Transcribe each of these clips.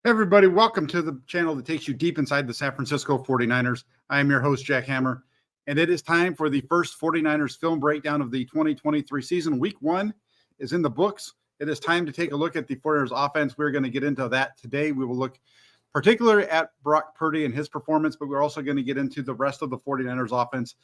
Hey everybody, welcome to the channel that takes you deep inside the San Francisco 49ers. I am your host, Jack Hammer, and it is time for the first 49ers film breakdown of the 2023 season. Week 1 is in the books. It is time to take a look at the 49ers offense. We're going to get into that today. We will look particularly at Brock Purdy and his performance, but we're also going to get into the rest of the 49ers offense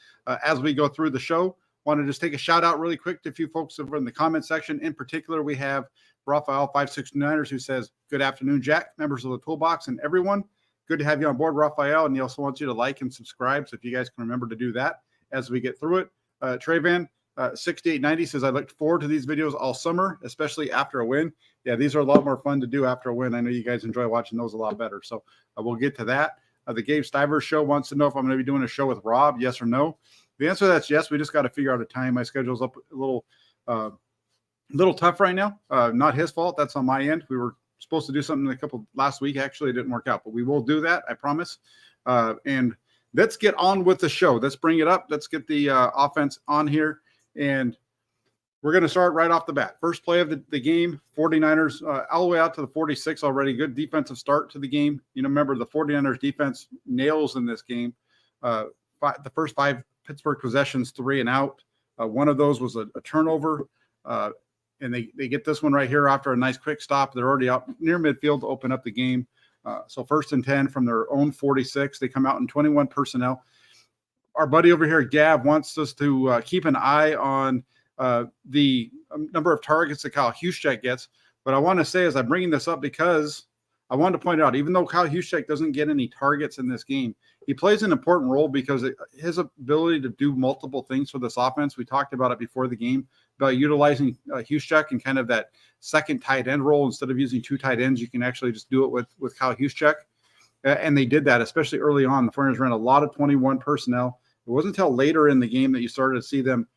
as we go through the show. Want to just take a shout out really quick to a few folks over in the comment section. In particular, we have Raphael 569ers who says, "Good afternoon, Jack, members of the Toolbox, and everyone. Good to have you on board, Raphael." And he also wants you to like and subscribe. So if you guys can remember to do that as we get through it. Trayvan 6890 says, "I looked forward to these videos all summer, especially after a win." Yeah, these are a lot more fun to do after a win. I know you guys enjoy watching those a lot better. So we'll get to that. The Gabe Stivers show wants to know if I'm going to be doing a show with Rob, yes or no. The answer to that's yes. We just got to figure out a time. My schedule's up a little tough right now. Not his fault. That's on my end. We were supposed to do something last week. Actually, it didn't work out, but we will do that. I promise. And let's get on with the show. Let's bring it up. Let's get the offense on here. And we're going to start right off the bat. First play of the game, 49ers all the way out to the 46 already. Good defensive start to the game. You know, remember the 49ers defense nails in this game. The first 5 Pittsburgh possessions, 3 and out. One of those was a turnover. And they get this one right here after a nice quick stop. They're already out near midfield to open up the game. So 1st and 10 from their own 46. They come out in 21 personnel. Our buddy over here, Gav, wants us to keep an eye on the number of targets that Kyle Juszczyk gets. But I want to say, as I'm bringing this up, because I wanted to point out, even though Kyle Juszczyk doesn't get any targets in this game, he plays an important role because his ability to do multiple things for this offense. We talked about it before the game, about utilizing Juszczyk in kind of that second tight end role. Instead of using 2 tight ends, you can actually just do it with Kyle Juszczyk. And they did that, especially early on. The 49ers ran a lot of 21 personnel. It wasn't until later in the game that you started to see them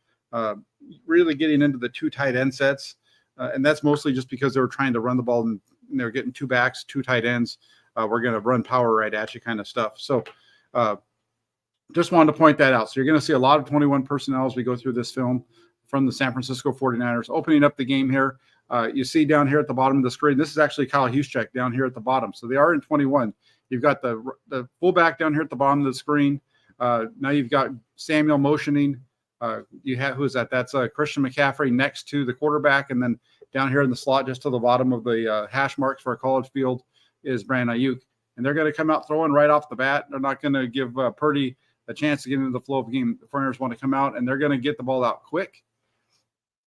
really getting into the 2 tight end sets. And that's mostly just because they were trying to run the ball and they're getting 2 backs, 2 tight ends. We're going to run power right at you kind of stuff. So just wanted to point that out. So you're going to see a lot of 21 personnel as we go through this film from the San Francisco 49ers. Opening up the game here, you see down here at the bottom of the screen, this is actually Kyle Juszczyk down here at the bottom. So they are in 21. You've got the fullback down here at the bottom of the screen. Now you've got Samuel motioning. You have, who is that? That's Christian McCaffrey next to the quarterback. And then down here in the slot, just to the bottom of the hash marks for a college field, is Brandon Ayuk. And they're going to come out throwing right off the bat. They're not going to give Purdy a chance to get into the flow of the game. The 49ers want to come out, and they're going to get the ball out quick.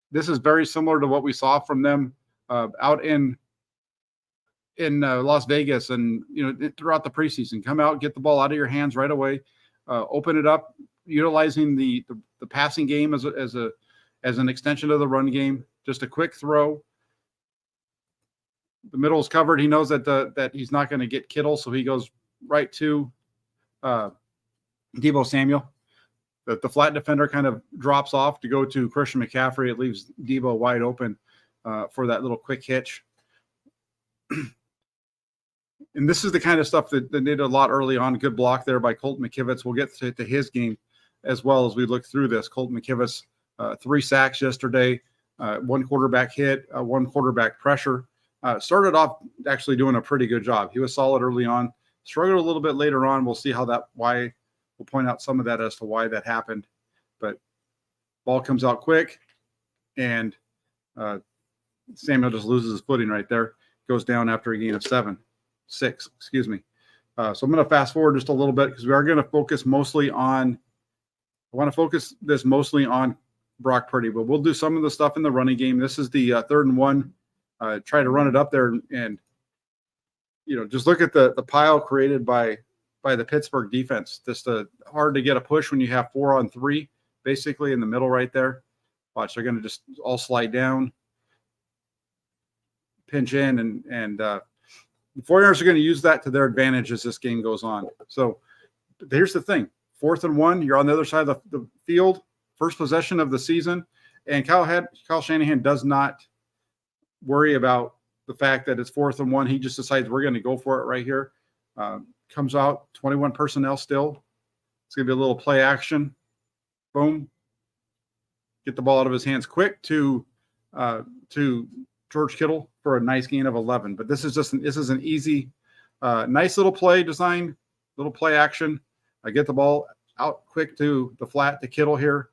This is very similar to what we saw from them out in Las Vegas and throughout the preseason. Come out, get the ball out of your hands right away, open it up, utilizing the passing game as an extension of the run game. Just a quick throw. The middle is covered. He knows that he's not going to get Kittle, so he goes right to Deebo Samuel. The flat defender kind of drops off to go to Christian McCaffrey. It leaves Deebo wide open for that little quick hitch. And this is the kind of stuff that they did a lot early on. Good block there by Colton McKivitz. We'll get to his game as well as we look through this. Colton McKivitz, 3 sacks yesterday, 1 quarterback hit, 1 quarterback pressure. Started off actually doing a pretty good job. He was solid early on, struggled a little bit later on. We'll see why we'll point out some of that as to why that happened. But ball comes out quick, and Samuel just loses his footing right there. Goes down after a gain of 6, excuse me. So I'm going to fast forward just a little bit because we are going to focus mostly on – I want to focus this mostly on Brock Purdy, but we'll do some of the stuff in the running game. This is the 3rd and 1. Try to run it up there and just look at the pile created by the Pittsburgh defense. Just hard to get a push when you have 4 on 3 basically in the middle right there. Watch, they're going to just all slide down, pinch in, and the 49ers are going to use that to their advantage as this game goes on. So here's the thing. 4th and 1, you're on the other side of the field, first possession of the season, and Kyle Shanahan does not worry about the fact that it's 4th and 1. He just decides we're going to go for it right here. Comes out, 21 personnel still. It's going to be a little play action. Boom. Get the ball out of his hands quick to George Kittle for a nice gain of 11. But this is an easy Nice little play design, little play action. Get the ball out quick to the flat to Kittle here.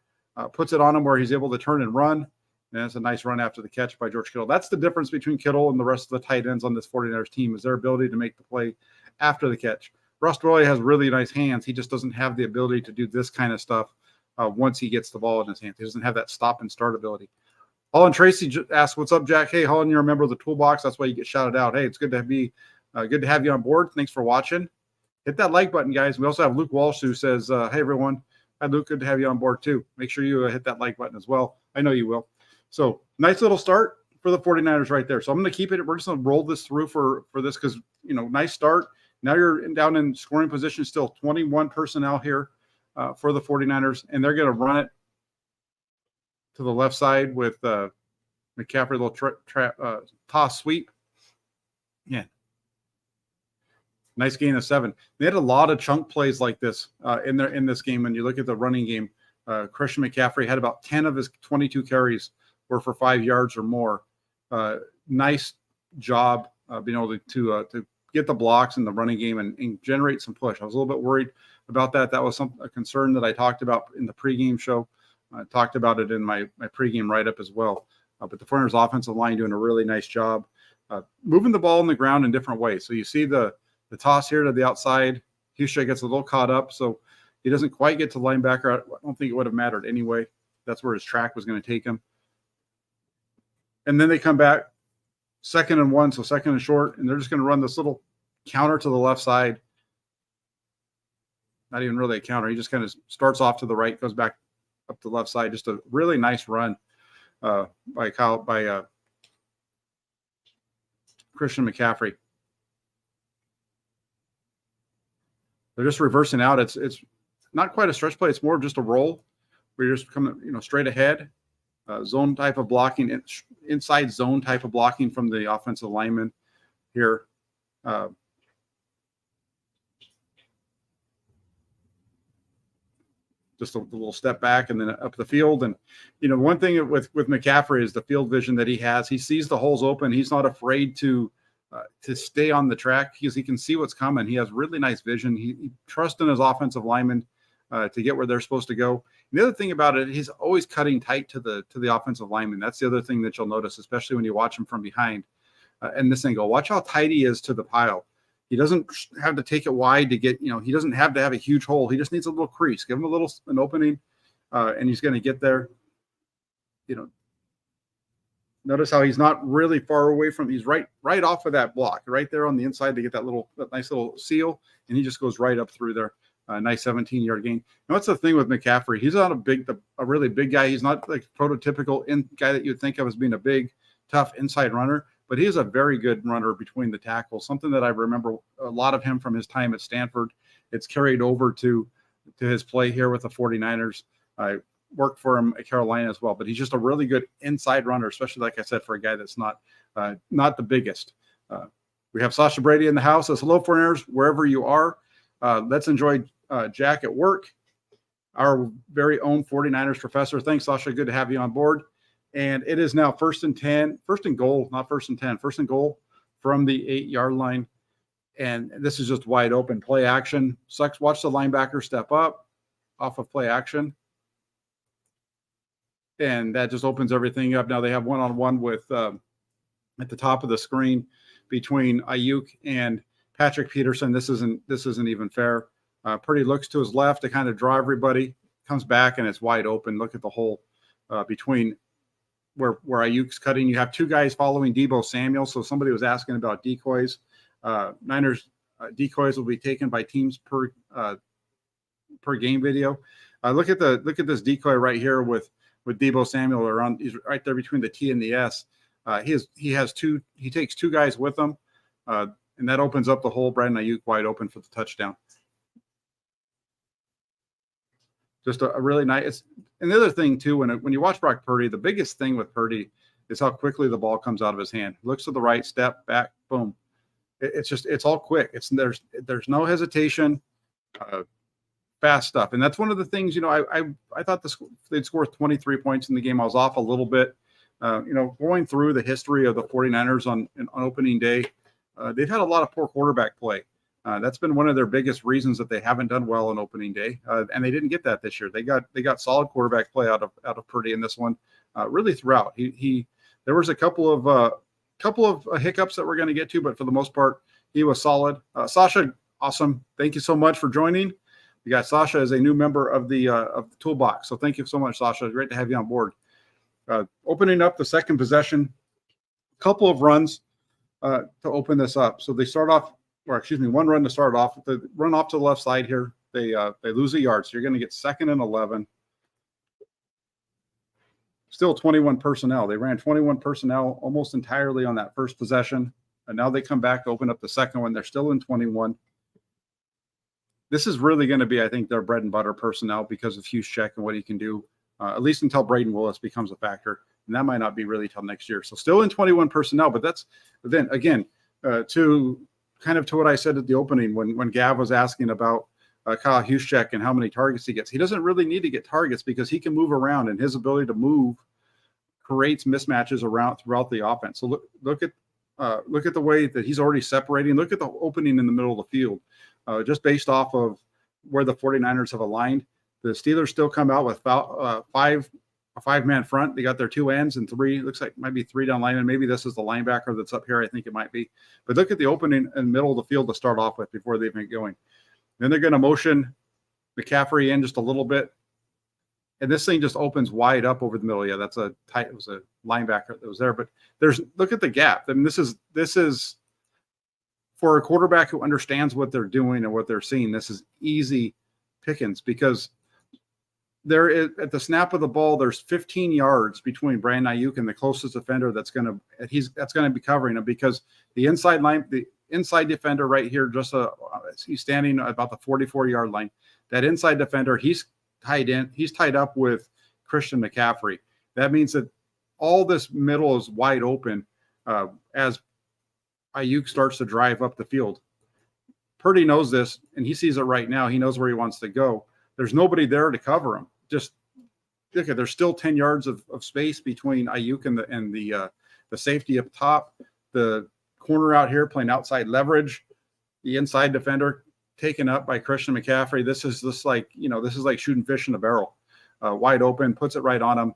Puts it on him where he's able to turn and run. And it's a nice run after the catch by George Kittle. That's the difference between Kittle and the rest of the tight ends on this 49ers team, is their ability to make the play after the catch. Russ Dwelly has really nice hands. He just doesn't have the ability to do this kind of stuff once he gets the ball in his hands. He doesn't have that stop and start ability. Holland Tracy asked, "What's up, Jack? Hey, Holland, you're a member of the Toolbox. That's why you get shouted out. Hey, it's good to have you on board. Thanks for watching. Hit that like button, guys." We also have Luke Walsh who says, "Hey, everyone. Hi, Luke. Good to have you on board, too. Make sure you hit that like button as well. I know you will." So nice little start for the 49ers right there. So I'm going to keep it. We're just going to roll this through for this because, nice start. Now you're down in scoring position still. 21 personnel here for the 49ers, and they're going to run it to the left side with McCaffrey, little toss sweep. Yeah. Nice gain of 7. They had a lot of chunk plays like this in this game. When you look at the running game, Christian McCaffrey had about 10 of his 22 carries were for 5 yards or more. Nice job being able to get the blocks in the running game and generate some push. I was a little bit worried about that. That was a concern that I talked about in the pregame show. I talked about it in my pregame write-up as well. But the 49ers offensive line doing a really nice job moving the ball on the ground in different ways. So you see the toss here to the outside. Hushai gets a little caught up, so he doesn't quite get to linebacker. I don't think it would have mattered anyway. That's where his track was going to take him. And then they come back 2nd and 1, so 2nd and short, and they're just going to run this little counter to the left side. Not even really a counter. He just kind of starts off to the right, goes back up to the left side. Just a really nice run by Christian McCaffrey. They're just reversing out. It's not quite a stretch play. It's more of just a roll where you're just coming, straight ahead. Zone type of blocking, inside zone type of blocking from the offensive lineman here. Just a little step back and then up the field. And, one thing with McCaffrey is the field vision that he has. He sees the holes open. He's not afraid to stay on the track because he can see what's coming. He has really nice vision. He trusts in his offensive linemen to get where they're supposed to go. And the other thing about it, he's always cutting tight to the offensive lineman. That's the other thing that you'll notice, especially when you watch him from behind. And this angle, watch how tight he is to the pile. He doesn't have to take it wide to get, he doesn't have to have a huge hole. He just needs a little crease. Give him an opening, and he's going to get there. Notice how he's not really far away from. He's right off of that block, right there on the inside to get that nice little seal, and he just goes right up through there. Nice 17-yard gain. And what's the thing with McCaffrey? He's not a really big guy. He's not like prototypical guy that you'd think of as being a big, tough inside runner, but he is a very good runner between the tackles. Something that I remember a lot of him from his time at Stanford. It's carried over to his play here with the 49ers. I worked for him at Carolina as well, but he's just a really good inside runner, especially, like I said, for a guy that's not the biggest. We have Sasha Brady in the house. Says, hello, 49ers, wherever you are. Let's enjoy Jack at work, our very own 49ers professor. Thanks, Sasha. Good to have you on board. And it is now 1st and 10, 1st and goal, not 1st and 10, 1st and goal from the 8-yard line. And this is just wide open play action. Watch the linebacker step up off of play action. And that just opens everything up. Now they have one-on-one with at the top of the screen between Ayuk and Patrick Peterson. This isn't even fair. Purdy looks to his left to kind of draw everybody, comes back, and it's wide open. Look at the hole between where Ayuk's cutting. You have two guys following Deebo Samuel. So somebody was asking about decoys. Niners decoys will be taken by teams per game video. Look at this decoy right here with Deebo Samuel around. He's right there between the T and the S. He takes two guys with him. And that opens up the hole. Brandon Ayuk wide open for the touchdown. Just a really nice. And the other thing too, when you watch Brock Purdy, the biggest thing with Purdy is how quickly the ball comes out of his hand. Looks to the right, step back, boom. It's all quick. There's no hesitation. Fast stuff. And that's one of the things. I thought they'd score 23 points in the game. I was off a little bit. Going through the history of the 49ers on opening day. they've had a lot of poor quarterback play. That's been one of their biggest reasons that they haven't done well on opening day, and they didn't get that this year. They got solid quarterback play out of Purdy in this one, really throughout. There was a couple of hiccups that we're going to get to, but for the most part, he was solid. Sasha, awesome! Thank you so much for joining. We got Sasha as a new member of the toolbox, so thank you so much, Sasha. Great to have you on board. Opening up the second possession, a couple of runs to open this up. So they start off. Or excuse me, one run to start off. They run off to the left side here. They lose a yard, so you're going to get 2nd and 11. Still 21 personnel. They ran 21 personnel almost entirely on that first possession, and now they come back to open up the second one. They're still in 21. This is really going to be, I think, their bread and butter personnel because of Juszczyk and what he can do, at least until Braden Willis becomes a factor, and that might not be really till next year. So still in 21 personnel, but then again to what I said at the opening when Gav was asking about Kyle Juszczyk and how many targets he gets. He doesn't really need to get targets because he can move around, and his ability to move creates mismatches throughout the offense. So look at the way that he's already separating. Look at the opening in the middle of the field. Just based off of where the 49ers have aligned, the Steelers still come out with a 5-man front. They got their 2 ends and 3, looks like might be 3 down linemen. Maybe this is the linebacker that's up here. I think it might be. But look at the opening in the middle of the field to start off with before they even get going. Then they're going to motion McCaffrey in just a little bit. And this thing just opens wide up over the middle. Yeah, it was a linebacker that was there. But look at the gap. I mean, this is for a quarterback who understands what they're doing and what they're seeing, this is easy pickings because there is, at the snap of the ball, there's 15 yards between Brandon Ayuk and the closest defender that's going to be covering him because the inside defender right here, he's standing about the 44-yard line. That inside defender, he's tied up with Christian McCaffrey. That means that all this middle is wide open as Ayuk starts to drive up the field. Purdy knows this, and he sees it right now. He knows where he wants to go. There's nobody there to cover him. Just look at, there's still 10 yards of space between Ayuk and the safety up top. The corner out here playing outside leverage. The inside defender taken up by Christian McCaffrey. This is like shooting fish in a barrel. Wide open, puts it right on him.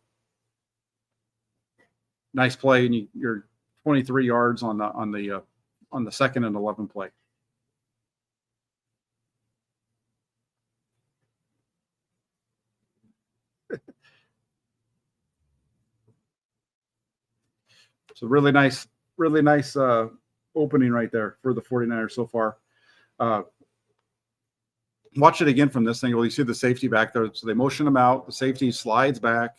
Nice play, and you're 23 yards on the 2nd and 11 play. So really nice opening right there for the 49ers so far. Watch it again from this angle. You see the safety back there. So they motion him out. The safety slides back.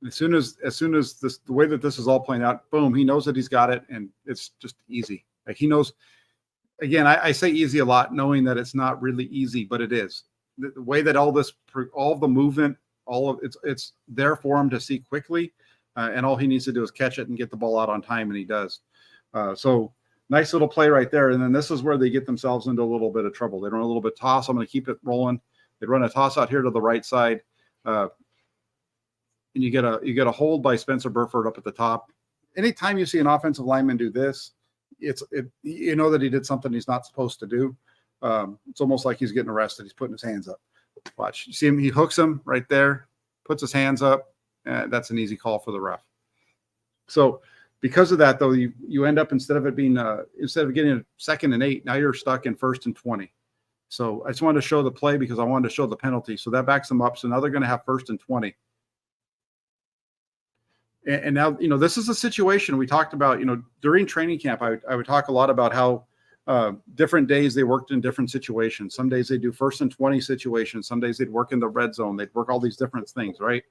As soon as the way that this is all playing out, boom, he knows that he's got it, and it's just easy. Like he knows. Again, I say easy a lot, knowing that it's not really easy, but it is. The way that all of the movement, it's there for him to see quickly. And all he needs to do is catch it and get the ball out on time, and he does. So nice little play right there. And then this is where they get themselves into a little bit of trouble. They run a little bit toss. I'm going to keep it rolling. They run a toss out here to the right side, and you get a hold by Spencer Burford up at the top. Anytime you see an offensive lineman do this, you know that he did something he's not supposed to do. It's almost like he's getting arrested. He's putting his hands up. Watch. You see him? He hooks him right there, puts his hands up. That's an easy call for the ref. So because of that, though, you end up instead of getting a 2nd and 8, now you're stuck in 1st and 20. So I just wanted to show the play because I wanted to show the penalty. So that backs them up. So now they're going to have 1st and 20. And now, this is a situation we talked about, during training camp. I would talk a lot about how different days they worked in different situations. Some days they do 1st and 20 situations. Some days they'd work in the red zone. They'd work all these different things, right?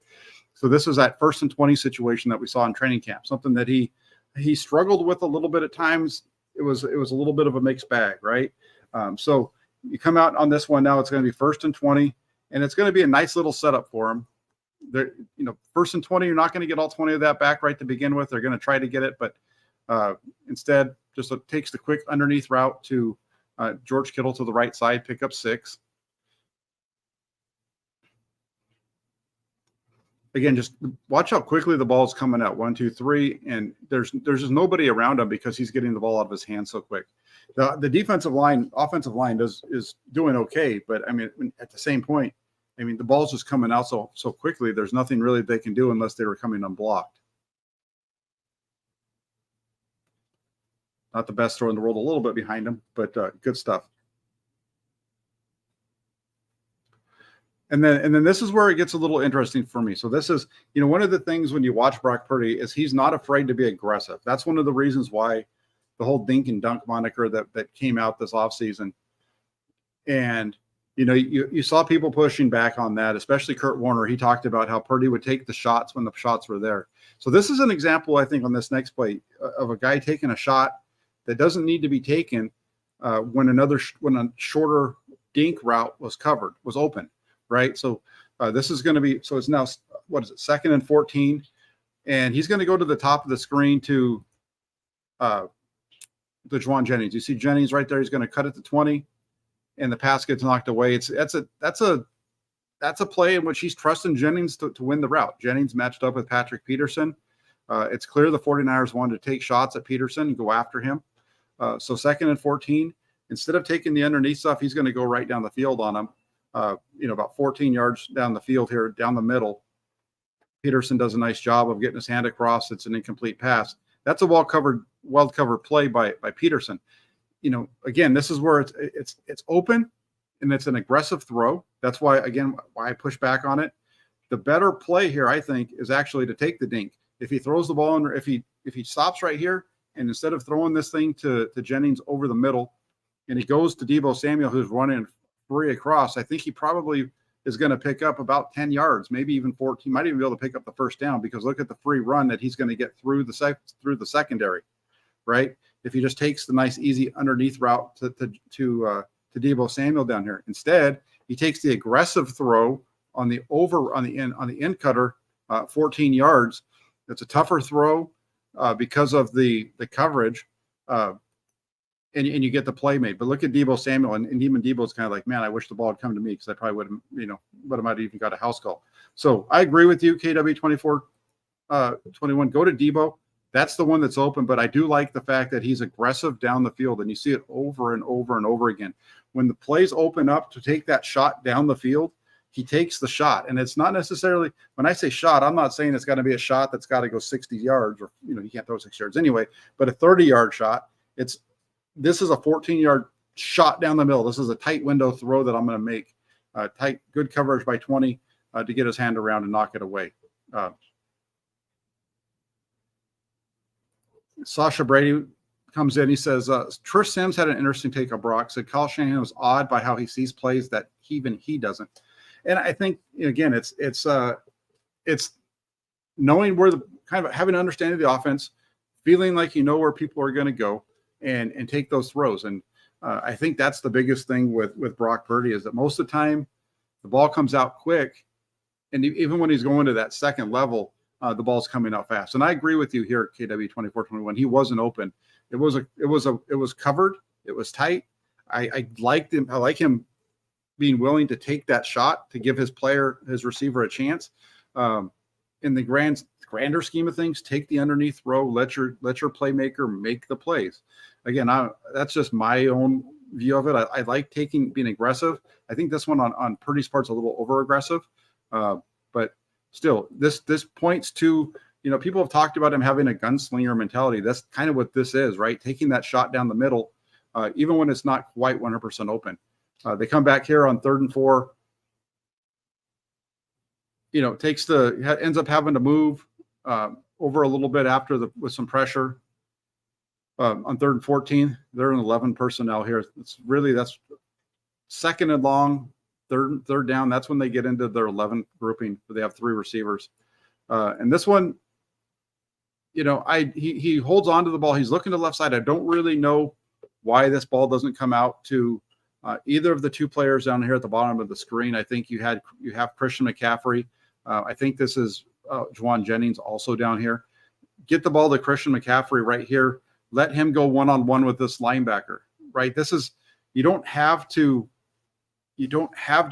So this was that 1st and 20 situation that we saw in training camp, something that he struggled with a little bit at times. It was a little bit of a mixed bag, right? So you come out on this one now, it's going to be 1st and 20, and it's going to be a nice little setup for him. They're, 1st and 20, you're not going to get all 20 of that back right to begin with. They're going to try to get it, but instead just takes the quick underneath route to George Kittle to the right side, pick up 6. again, just watch how quickly the ball is coming out. 1, 2, 3, and there's just nobody around him because he's getting the ball out of his hands so quick. The defensive line, offensive line is doing okay, but I mean, at the same point, I mean, the ball's just coming out so quickly. There's nothing really they can do unless they were coming unblocked. Not the best throw in the world, a little bit behind him, but good stuff. And then this is where it gets a little interesting for me. So this is, one of the things when you watch Brock Purdy is he's not afraid to be aggressive. That's one of the reasons why the whole dink and dunk moniker that came out this offseason. And, you saw people pushing back on that, especially Kurt Warner. He talked about how Purdy would take the shots when the shots were there. So this is an example, I think, on this next play of a guy taking a shot that doesn't need to be taken when a shorter dink route was open. Right. So this is going to be, so it's now, what is it? 2nd and 14. And he's going to go to the top of the screen to Juwan Jennings. You see Jennings right there. He's going to cut it to 20 and the pass gets knocked away. That's a play in which he's trusting Jennings to win the route. Jennings matched up with Patrick Peterson. It's clear the 49ers wanted to take shots at Peterson and go after him. So 2nd and 14, instead of taking the underneath stuff, he's going to go right down the field on him. About 14 yards down the field here, down the middle. Peterson does a nice job of getting his hand across. It's an incomplete pass. That's a well-covered play by Peterson. Again, this is where it's open and it's an aggressive throw. That's why I push back on it. The better play here, I think, is actually to take the dink. If he throws the ball under, if he stops right here and instead of throwing this thing to Jennings over the middle and he goes to Deebo Samuel, who's running free across, I think he probably is going to pick up about 10 yards, maybe even 14. Might even be able to pick up the first down because look at the free run that he's going to get through the secondary, right? If he just takes the nice easy underneath route to Deebo Samuel down here. Instead, he takes the aggressive throw on the end cutter, 14 yards. It's a tougher throw because of the coverage. And you get the play made. But look at Deebo Samuel, and even Deebo's kind of like, man, I wish the ball had come to me because I probably would have, might have even got a house call. So I agree with you, KW 24-21. Go to Deebo. That's the one that's open, but I do like the fact that he's aggressive down the field, and you see it over and over and over again. When the plays open up to take that shot down the field, he takes the shot. And it's not necessarily, when I say shot, I'm not saying it's got to be a shot that's got to go 60 yards or, you can't throw 6 yards anyway, but a 30-yard shot. This is a 14-yard shot down the middle. This is a tight window throw that I'm going to make. Tight, good coverage by 20 to get his hand around and knock it away. Sasha Brady comes in. He says, Trish Sims had an interesting take on Brock. Said Kyle Shanahan was odd by how he sees plays that even he doesn't. And I think, again, it's knowing where the kind of having an understanding of the offense, feeling like you know where people are going to go and take those throws. And I think that's the biggest thing with Brock Purdy is that most of the time the ball comes out quick. And even when he's going to that second level, the ball's coming out fast. And I agree with you here at KW 24-21. He wasn't open. It was covered. It was tight. I liked him. I like him being willing to take that shot to give his receiver a chance. In the grander scheme of things, take the underneath throw, let your playmaker make the plays. Again, that's just my own view of it. I like being aggressive. I think this one on Purdy's part's a little over aggressive, but still, this points to, people have talked about him having a gunslinger mentality. That's kind of what this is, right? Taking that shot down the middle, even when it's not quite 100% open. They come back here on 3rd and 4. Ends up having to move over a little bit with some pressure on 3rd and 14. They're in 11 personnel here. That's 2nd and long, third down. That's when they get into their 11 grouping where they have 3 receivers. And this one, he holds on to the ball. He's looking to the left side. I don't really know why this ball doesn't come out to either of the 2 players down here at the bottom of the screen. I think you have Christian McCaffrey. I think this is Juwan Jennings also down here. Get the ball to Christian McCaffrey right here. Let him go one-on-one with this linebacker, right? You don't have to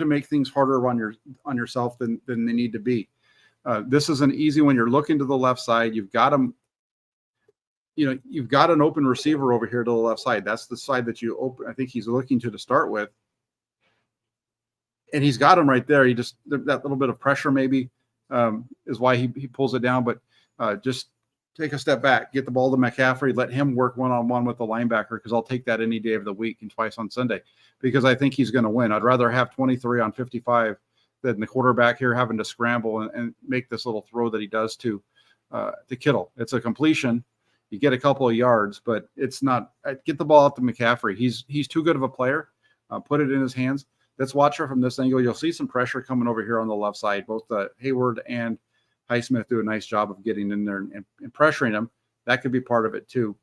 make things harder on yourself than they need to be. This is an easy one. You're looking to the left side. You've got him. You've got an open receiver over here to the left side. That's the side that you open. I think he's looking to start with. And he's got him right there. That little bit of pressure maybe is why he pulls it down. But just take a step back, get the ball to McCaffrey, let him work one-on-one with the linebacker, because I'll take that any day of the week and twice on Sunday, because I think he's going to win. I'd rather have 23 on 55 than the quarterback here having to scramble and make this little throw that he does to Kittle. It's a completion. You get a couple of yards, but it's not. Get the ball out to McCaffrey. He's too good of a player. Put it in his hands. Let's watch her from this angle. You'll see some pressure coming over here on the left side. Both Hayward and Highsmith do a nice job of getting in there and pressuring him. That could be part of it too.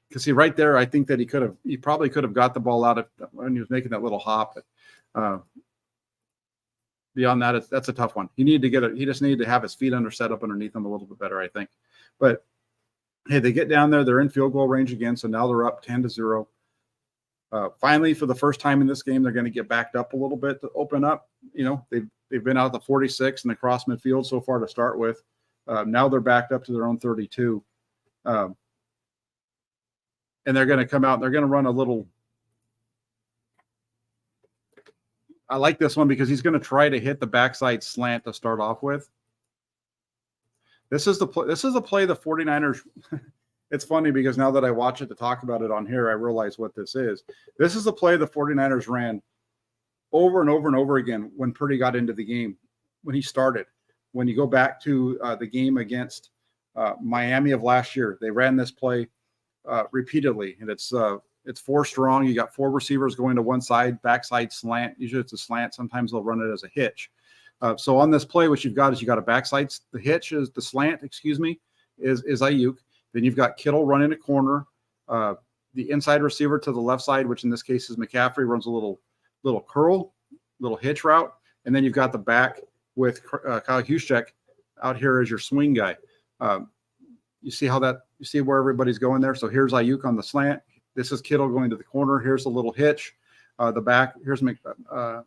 Because see, right there, I think that he probably could have got the ball out when he was making that little hop. But, beyond that, that's a tough one. He just needed to have his feet set up underneath him a little bit better, I think. But hey, they get down there. They're in field goal range again, so now they're up 10-0. Finally, for the first time in this game, they're going to get backed up a little bit to open up. They've been out the 46 and across midfield so far to start with. Now they're backed up to their own 32. And they're going to come out and they're going to run a little. I like this one because he's going to try to hit the backside slant to start off with. This is the play the 49ers. It's funny because now that I watch it to talk about it on here, I realize what this is. This is the play the 49ers ran over and over and over again when Purdy got into the game, when he started. When you go back to the game against Miami of last year, they ran this play repeatedly, and it's 4 strong. You got 4 receivers going to one side, backside slant. Usually it's a slant. Sometimes they'll run it as a hitch. So on this play, what you've got is you got a backside. The hitch is the slant. Is Ayuk. Then you've got Kittle running a corner. The inside receiver to the left side, which in this case is McCaffrey, runs a little curl, little hitch route. And then you've got the back with Kyle Juszczyk out here as your swing guy. You see where everybody's going there? So here's Ayuk on the slant. This is Kittle going to the corner. Here's a little hitch. The back, here's right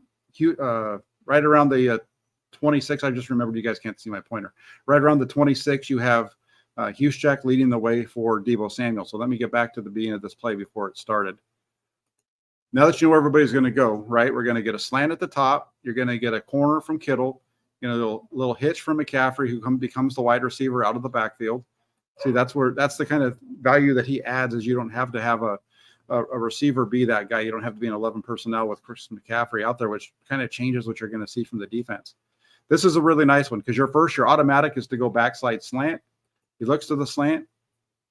around the 26. I just remembered, you guys can't see my pointer. Right around the 26, you have Juszczyk leading the way for Deebo Samuel. So let me get back to the beginning of this play before it started. Now that you know where everybody's going to go, right? We're going to get a slant at the top. You're going to get a corner from Kittle. A little hitch from McCaffrey, who becomes the wide receiver out of the backfield. See, that's the kind of value that he adds, is you don't have to have a receiver be that guy. You don't have to be an 11 personnel with Chris McCaffrey out there, which kind of changes what you're going to see from the defense. This is a really nice one because your automatic is to go backside slant. He looks to the slant.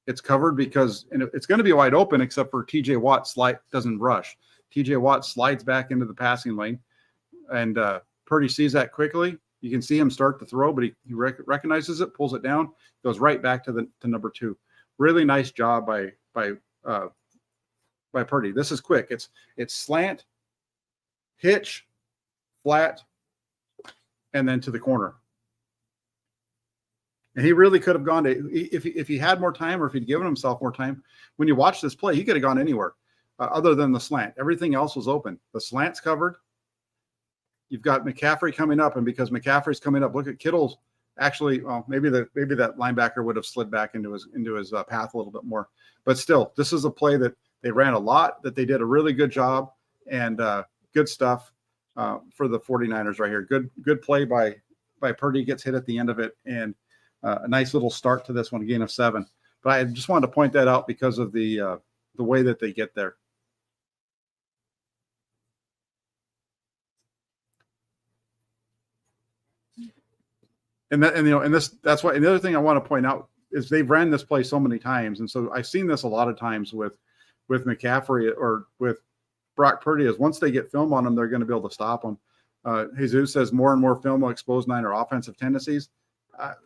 It's covered because it's going to be wide open except for TJ Watt doesn't rush. TJ Watt slides back into the passing lane, and Purdy sees that quickly. You can see him start to throw, but he recognizes it, pulls it down, goes right back to number 2. Really nice job by Purdy. This is quick. It's slant, hitch, flat, and then to the corner. And he really could have gone to, if he had more time, or if he'd given himself more time. When you watch this play, he could have gone anywhere other than the slant. Everything else was open. The slant's covered. You've got McCaffrey coming up, and because McCaffrey's coming up, look at Kittle's. Actually, well, maybe that linebacker would have slid back into his path a little bit more. But still, this is a play that they ran a lot, that they did a really good job, and good stuff for the 49ers right here. Good play by Purdy, gets hit at the end of it, and a nice little start to this one, a gain of 7. But I just wanted to point that out because of the way that they get there. That's why. And the other thing I want to point out is they've ran this play so many times, and so I've seen this a lot of times with McCaffrey or with Brock Purdy. Is once they get film on him, they're going to be able to stop him. Jesus says more and more film will expose Niner offensive tendencies.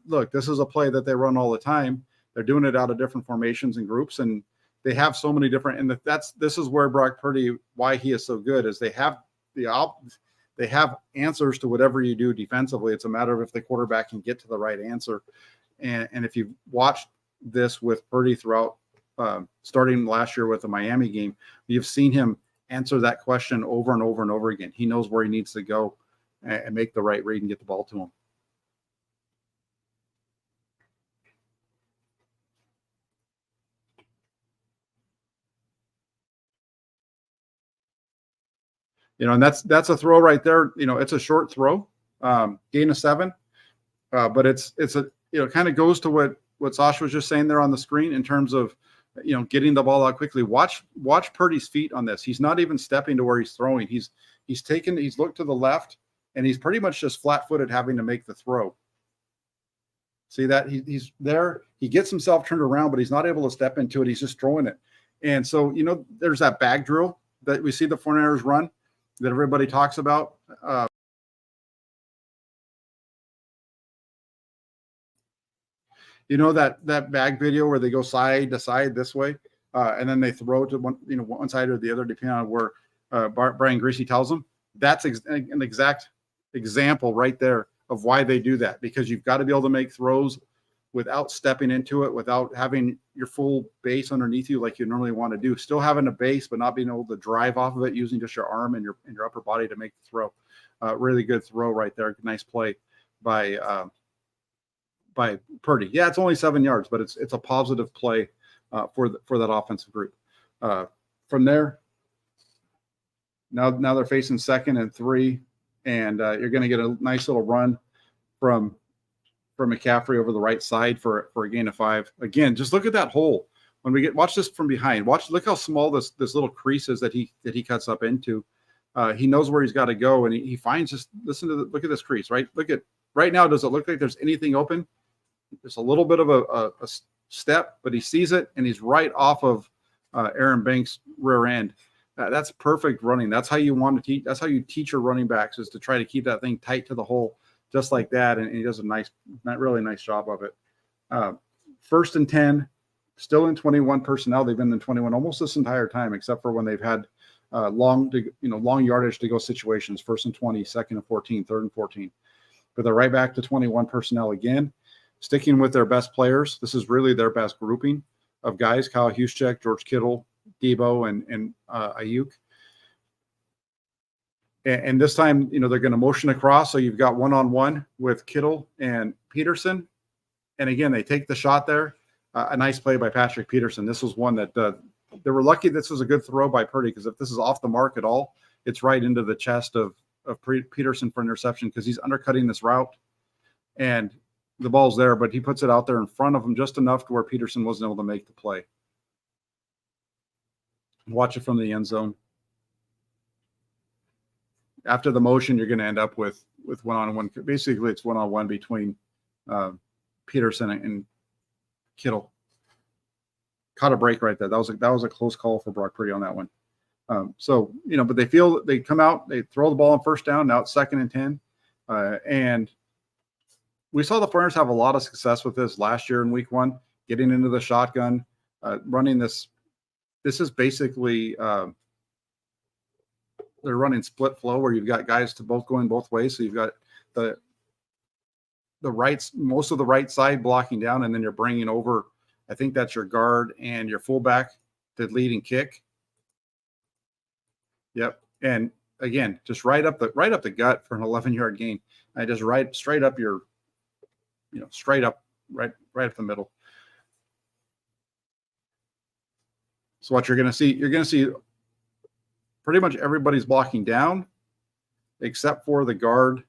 Look, this is a play that they run all the time. They're doing it out of different formations and groups, and they have so many different. And this is where Brock Purdy, why he is so good, is they have answers to whatever you do defensively. It's a matter of if the quarterback can get to the right answer. And if you've watched this with Purdy throughout, starting last year with the Miami game, you've seen him answer that question over and over and over again. He knows where he needs to go. and make the right read and get the ball to him. And that's a throw right there. It's a short throw, gain of 7, but it's kind of goes to what Sasha was just saying there on the screen in terms of getting the ball out quickly. Watch Purdy's feet on this. He's not even stepping to where he's throwing. He's looked to the left, and he's pretty much just flat-footed having to make the throw. See that he's there. He gets himself turned around, but he's not able to step into it. He's just throwing it. And so there's that bag drill that we see the 49ers run that everybody talks about. That bag video where they go side to side this way, and then they throw to one side or the other, depending on where Brian Greasy tells them. That's an exact example right there of why they do that, because you've got to be able to make throws without stepping into it, without having your full base underneath you like you normally want to do. Still having a base, but not being able to drive off of it using just your arm and your upper body to make the throw. Really good throw right there. Nice play by Purdy. Yeah, it's only 7 yards, but it's a positive play for that offensive group. From there, now they're facing 2nd and 3, and you're going to get a nice little run from McCaffrey over the right side for a gain of 5. Again, just look at that hole. When watch this from behind. Look how small this little crease is that he cuts up into. He knows where he's got to go, and he finds just look at this crease, right? Right now. Does it look like there's anything open? There's a little bit of a step, but he sees it, and he's right off of Aaron Banks' rear end. That's perfect running. That's how you want to teach. That's how you teach your running backs, is to try to keep that thing tight to the hole, just like that. And he does really nice job of it. 1st and 10, still in 21 personnel. They've been in 21 almost this entire time, except for when they've had long yardage to go situations. 1st and 20, 2nd and 14, 3rd and 14. But they're right back to 21 personnel again, sticking with their best players. This is really their best grouping of guys: Kyle Juszczyk, George Kittle, Debo, and Ayuk. And this time, they're going to motion across. So you've got one-on-one with Kittle and Peterson. And again, they take the shot there. A nice play by Patrick Peterson. This was one that they were lucky. This was a good throw by Purdy, because if this is off the mark at all, it's right into the chest of Peterson for interception, because he's undercutting this route. And the ball's there, but he puts it out there in front of him just enough to where Peterson wasn't able to make the play. Watch it from the end zone. After the motion, you're going to end up with one-on-one. Basically, it's one-on-one between Peterson and Kittle. Caught a break right there. That was a close call for Brock Purdy on that one. But they come out, they throw the ball on 1st down. Now it's 2nd and 10, and we saw the 49ers have a lot of success with this last year in Week 1, getting into the shotgun, running this. This is basically they're running split flow, where you've got guys going both ways. So you've got the most of the right side blocking down, and then you're bringing over, I think that's your guard and your fullback to lead and kick. Yep. And again, just right up the gut for an 11-yard gain. I just straight up your, straight up right up the middle. So what you're going to see pretty much everybody's blocking down except for the guard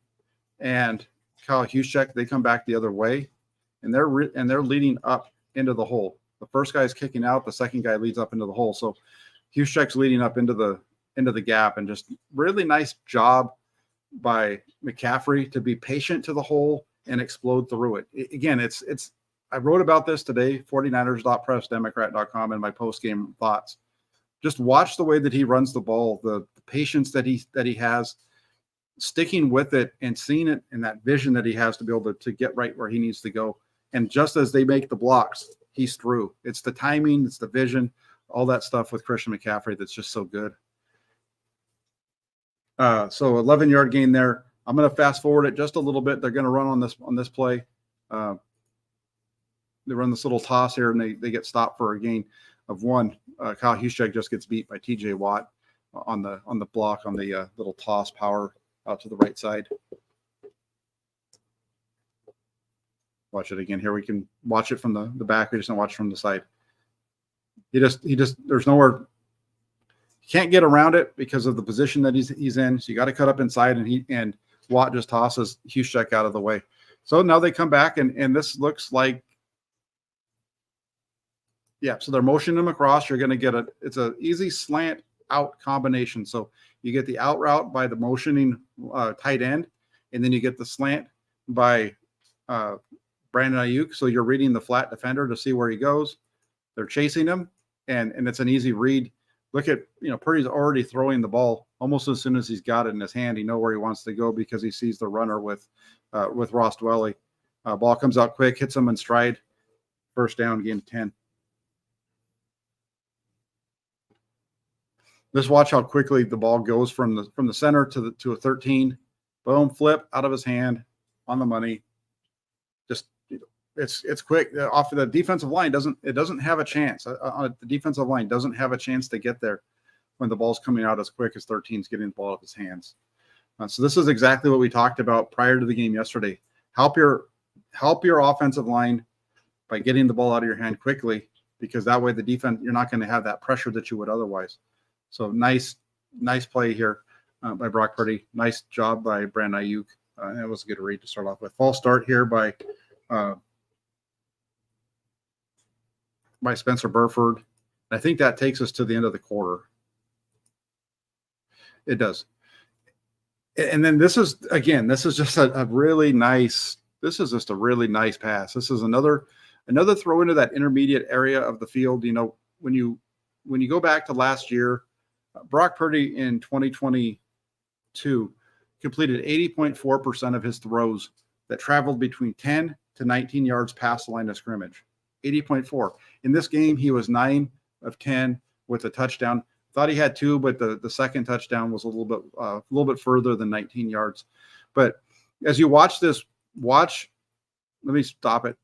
and Kyle Juszczyk. They come back the other way, and they're leading up into the hole. The first guy's kicking out, the second guy leads up into the hole. So Juszczyk's leading up into the gap, and just really nice job by McCaffrey to be patient to the hole and explode through it. Again, I wrote about this today, 49ers.pressdemocrat.com, in my post-game thoughts. Just watch the way that he runs the ball, the patience that he has, sticking with it and seeing it, and that vision that he has to be able to get right where he needs to go. And just as they make the blocks, he's through. It's the timing, it's the vision, all that stuff with Christian McCaffrey that's just so good. So 11-yard gain there. I'm going to fast forward it just a little bit. They're going to run on this play. They run this little toss here, and they get stopped for a gain of 1. Kyle Juszczyk just gets beat by TJ Watt on the block on the little toss power out to the right side. Watch it again. Here we can watch it from the back. We just don't watch it from the side. He just there's nowhere. You can't get around it because of the position that he's in. So you got to cut up inside, and Watt just tosses Juszczyk out of the way. So now they come back, and this looks like, yeah, so they're motioning him across. You're going to get it's an easy slant out combination. So you get the out route by the motioning tight end, and then you get the slant by Brandon Ayuk. So you're reading the flat defender to see where he goes. They're chasing him, and it's an easy read. Look at, Purdy's already throwing the ball almost as soon as he's got it in his hand. He knows where he wants to go because he sees the runner with Ross Dwelly. Ball comes out quick, hits him in stride. First down, gain 10. Just watch how quickly the ball goes from the center to a 13. Boom, flip out of his hand on the money. Just it's quick. Off of the defensive line doesn't have a chance. The defensive line doesn't have a chance to get there when the ball's coming out as quick as 13's getting the ball out of his hands. So this is exactly what we talked about prior to the game yesterday. Help your offensive line by getting the ball out of your hand quickly, because that way the defense, you're not going to have that pressure that you would otherwise. So nice play here by Brock Purdy. Nice job by Brandon Ayuk. That was a good read to start off with. False start here by Spencer Burford. I think that takes us to the end of the quarter. It does. And then this is just a really nice pass. This is another throw into that intermediate area of the field. When you go back to last year, Brock Purdy in 2022 completed 80.4% of his throws that traveled between 10 to 19 yards past the line of scrimmage. 80.4. In this game, he was 9 of 10 with a touchdown. Thought he had 2, but the second touchdown was a little bit further than 19 yards. But as you watch this, let me stop it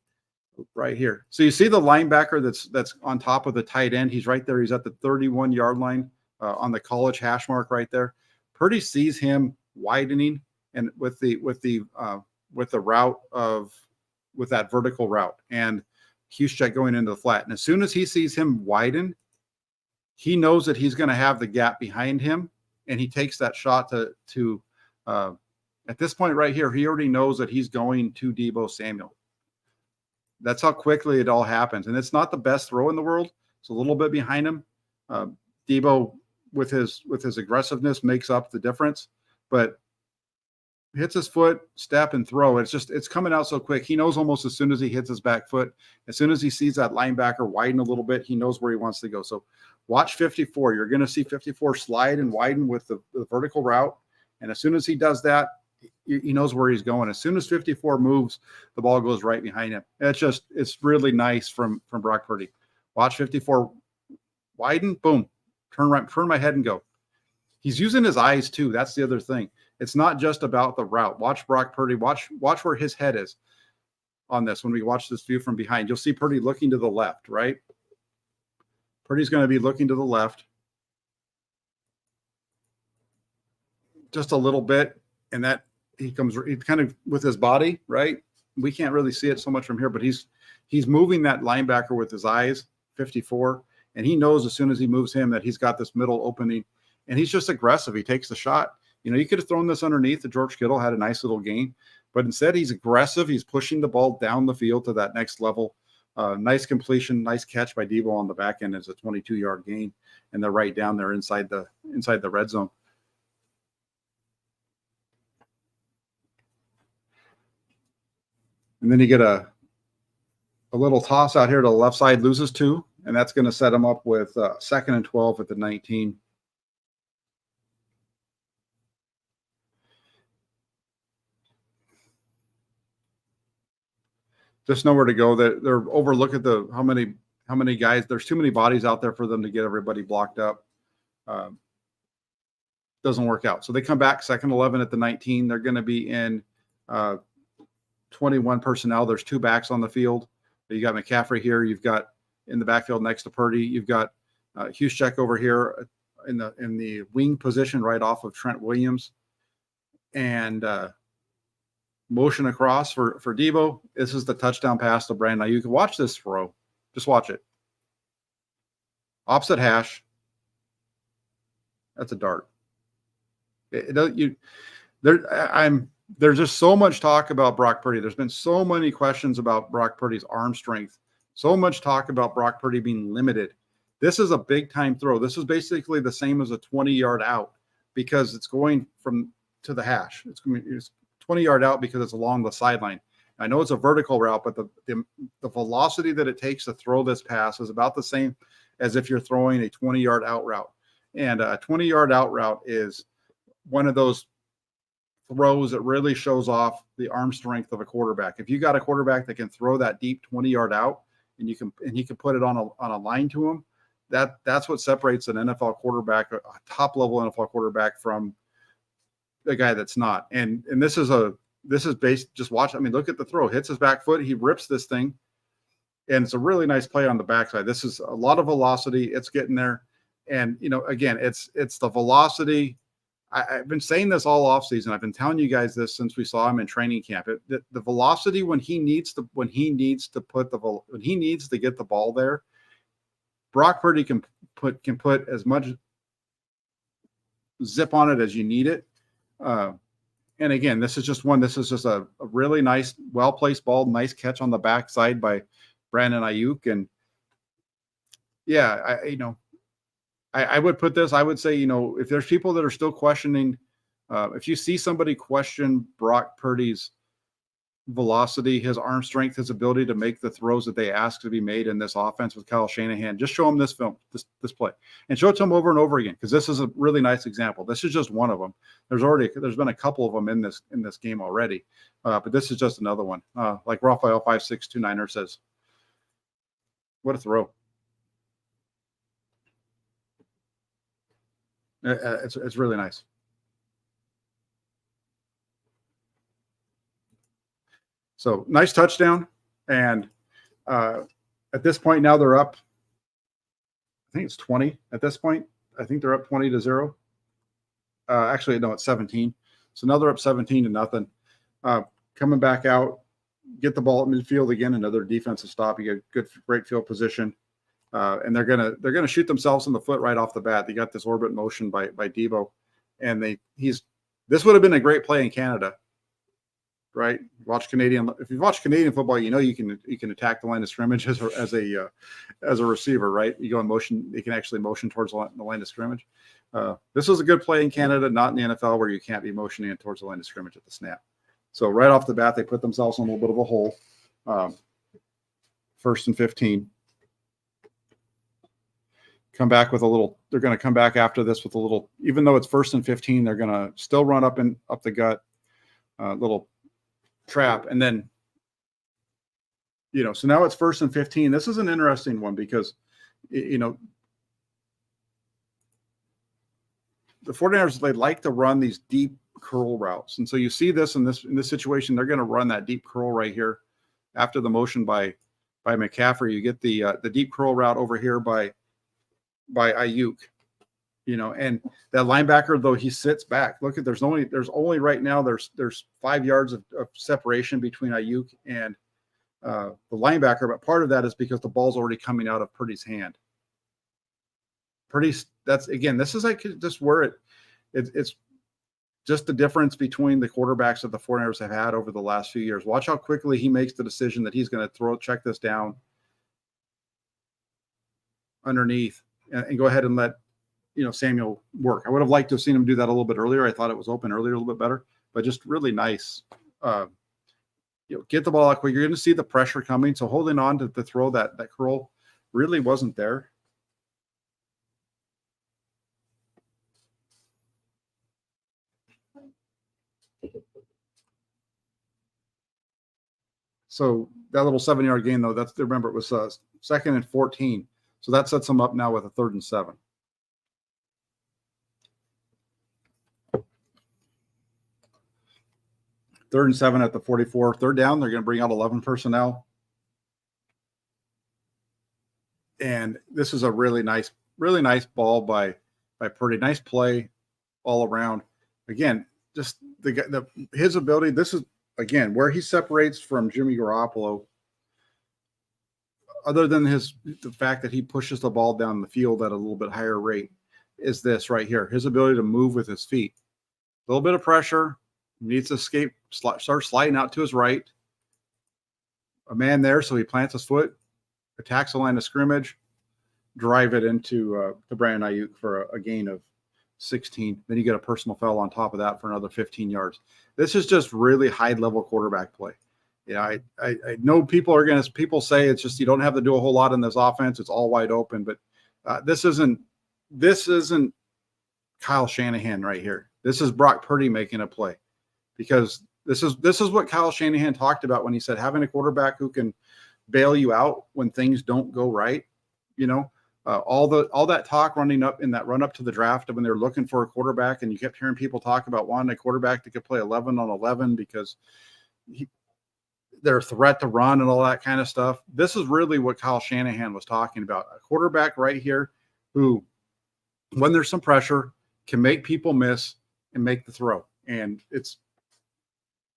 right here. So you see the linebacker that's on top of the tight end. He's right there. He's at the 31-yard line on the college hash mark right there. Purdy sees him widening, and with that vertical route, and Juszczyk going into the flat. And as soon as he sees him widen, he knows that he's going to have the gap behind him, and he takes that shot to at this point right here, he already knows that he's going to Deebo Samuel. That's how quickly it all happens. And it's not the best throw in the world. It's a little bit behind him. Deebo, with his aggressiveness, makes up the difference, but hits his foot, step, and throw. It's coming out so quick. He knows almost as soon as he hits his back foot, as soon as he sees that linebacker widen a little bit, he knows where he wants to go. So watch 54. You're going to see 54 slide and widen with the vertical route. And as soon as he does that, he knows where he's going. As soon as 54 moves, the ball goes right behind him. It's really nice from Brock Purdy. Watch 54 widen, boom, turn my head and go. He's using his eyes too. That's the other thing. It's not just about the route. Watch Brock Purdy. Watch where his head is on this. When we watch this view from behind, you'll see Purdy looking to the left, right? Purdy's going to be looking to the left just a little bit, and that he kind of with his body, right? We can't really see it so much from here, but he's moving that linebacker with his eyes, 54, and he knows as soon as he moves him that he's got this middle opening, and he's just aggressive. He takes the shot. You could have thrown this underneath. The George Kittle had a nice little gain, but instead he's aggressive. He's pushing the ball down the field to that next level. Nice completion, nice catch by Deebo on the back end. It's a 22-yard gain, and they're right down there inside the red zone. And then you get a little toss out here to the left side, loses 2, and that's going to set him up with 2nd and 12 at the 19. Just nowhere to go. They're overlook at how many guys. There's too many bodies out there for them to get everybody blocked up. Doesn't work out. So they come back 2nd 11 at the 19. They're going to be in 21 personnel. There's 2 backs on the field. You got McCaffrey here. You've got in the backfield next to Purdy. You've got Juszczyk over here in the wing position right off of Trent Williams. and motion across for Debo. This is the touchdown pass to Brandon. Now you can watch this throw. Just watch it. Opposite hash. That's a dart. There's just so much talk about Brock Purdy. There's been so many questions about Brock Purdy's arm strength. So much talk about Brock Purdy being limited. This is a big time throw. This is basically the same as a 20-yard out because it's going to the hash. It's 20-yard out because it's along the sideline. I know it's a vertical route, but the velocity that it takes to throw this pass is about the same as if you're throwing a 20-yard out route. And a 20-yard out route is one of those throws that really shows off the arm strength of a quarterback. If you got a quarterback that can throw that deep 20-yard out and he can put it on a line to him, that's what separates an NFL quarterback, a top-level NFL quarterback, from a guy that's not. And this is based, just watch. I mean, look at the throw. Hits his back foot. He rips this thing. And it's a really nice play on the backside. This is a lot of velocity. It's getting there. And, again, it's the velocity. I've been saying this all offseason. I've been telling you guys this since we saw him in training camp. The velocity when he needs to get the ball there, Brock Purdy can put as much zip on it as you need it. And again, this is just a really nice, well-placed ball, nice catch on the backside by Brandon Ayuk. And yeah, I would put this, I would say, if there's people that are still questioning, if you see somebody question Brock Purdy's velocity, his arm strength, his ability to make the throws that they ask to be made in this offense with Kyle Shanahan, just show them this film, this play, and show it to them over and over again, because this is a really nice example. This is just one of them. There's been a couple of them in this game already, but this is just another one. Like Raphael 5629er says, what a throw. It's really nice. So nice touchdown. And at this point now they're up, I think it's 20 at this point. I think they're up 20-0. Actually, no, it's 17. So now they're up 17-0. Coming back out, get the ball at midfield again, another defensive stop. You get great field position. And they're gonna shoot themselves in the foot right off the bat. They got this orbit motion by Debo, and this would have been a great play in Canada, right? If you watch Canadian football, you can attack the line of scrimmage as a receiver, right? You go in motion, you can actually motion towards the line of scrimmage. This was a good play in Canada, not in the NFL, where you can't be motioning towards the line of scrimmage at the snap. So right off the bat, they put themselves in a little bit of a hole. 1st and 15. Come back with a little. They're going to come back after this with a little. Even though it's 1st and 15, they're going to still run up the gut, little trap, and then So now it's 1st and 15. This is an interesting one because the 49ers, they like to run these deep curl routes, and so you see this in this situation. They're going to run that deep curl right here after the motion by McCaffrey. You get the deep curl route over here by Ayuk, and that linebacker, though, he sits back. Look at there's only right now there's 5 yards of separation between Ayuk and the linebacker, but part of that is because the ball's already coming out of Purdy's hand. This is like just where it's just the difference between the quarterbacks that the 49ers have had over the last few years. Watch how quickly he makes the decision that he's going to check this down underneath and go ahead and let Samuel work. I would have liked to have seen him do that a little bit earlier. I thought it was open earlier a little bit better, but just really nice. Get the ball out quick. You're going to see the pressure coming. So holding on to throw that curl really wasn't there. So that little 7-yard gain, though, remember it was 2nd and 14. So that sets them up now with a 3rd and 7. Third and 7 at the 44. 3rd down, they're going to bring out 11 personnel. And this is a really nice ball by Purdy. Nice play all around. Again, just his ability. This is again where he separates from Jimmy Garoppolo. Other than the fact that he pushes the ball down the field at a little bit higher rate, is this right here. His ability to move with his feet. A little bit of pressure, needs to escape, start sliding out to his right. A man there, so he plants his foot, attacks the line of scrimmage, drive it into Brandon Ayuk for a gain of 16. Then you get a personal foul on top of that for another 15 yards. This is just really high-level quarterback play. Yeah, I know people say it's just you don't have to do a whole lot in this offense. It's all wide open, but this isn't Kyle Shanahan right here. This is Brock Purdy making a play, because this is what Kyle Shanahan talked about when he said having a quarterback who can bail you out when things don't go right. You know, all that talk running up in that run up to the draft when they're looking for a quarterback, and you kept hearing people talk about wanting a quarterback that could play 11 on 11 because they're a threat to run and all that kind of stuff. This is really what Kyle Shanahan was talking about. A quarterback right here who, when there's some pressure, can make people miss and make the throw. And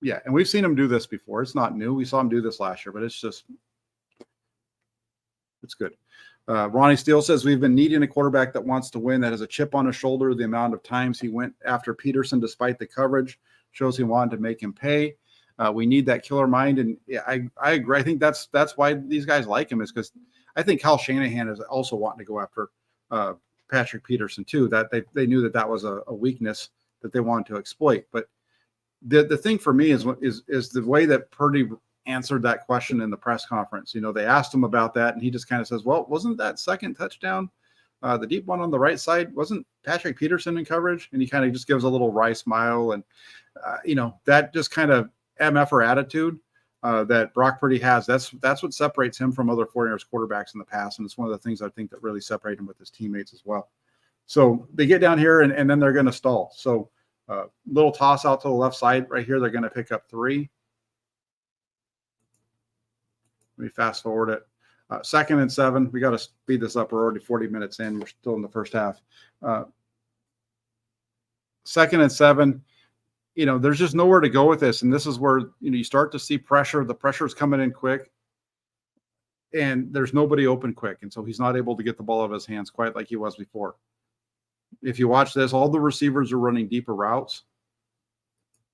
and we've seen him do this before. It's not new. We saw him do this last year, but it's good. Ronnie Steele says, we've been needing a quarterback that wants to win, that has a chip on his shoulder. The amount of times he went after Peterson despite the coverage shows he wanted to make him pay. We need that killer mind, and I agree. I think that's why these guys like him, is because I think Kyle Shanahan is also wanting to go after Patrick Peterson too. That they knew that was a weakness that they wanted to exploit. But the thing for me is the way that Purdy answered that question in the press conference. You know, they asked him about that, and he just kind of says, "Well, wasn't that second touchdown, the deep one on the right side, wasn't Patrick Peterson in coverage?" And he kind of just gives a little wry smile, and that just kind of MFR attitude that Brock Purdy has. That's what separates him from other 49ers quarterbacks in the past, and it's one of the things I think that really separate him with his teammates as well. So they get down here, and then they're going to stall. So little toss out to the left side right here. They're going to pick up 3. Let me fast forward it. 2nd and 7. We got to speed this up. We're already 40 minutes in. We're still in the first half. 2nd and 7. There's just nowhere to go with this. And this is where, you start to see pressure. The pressure is coming in quick, and there's nobody open quick. And so he's not able to get the ball out of his hands quite like he was before. If you watch this, all the receivers are running deeper routes.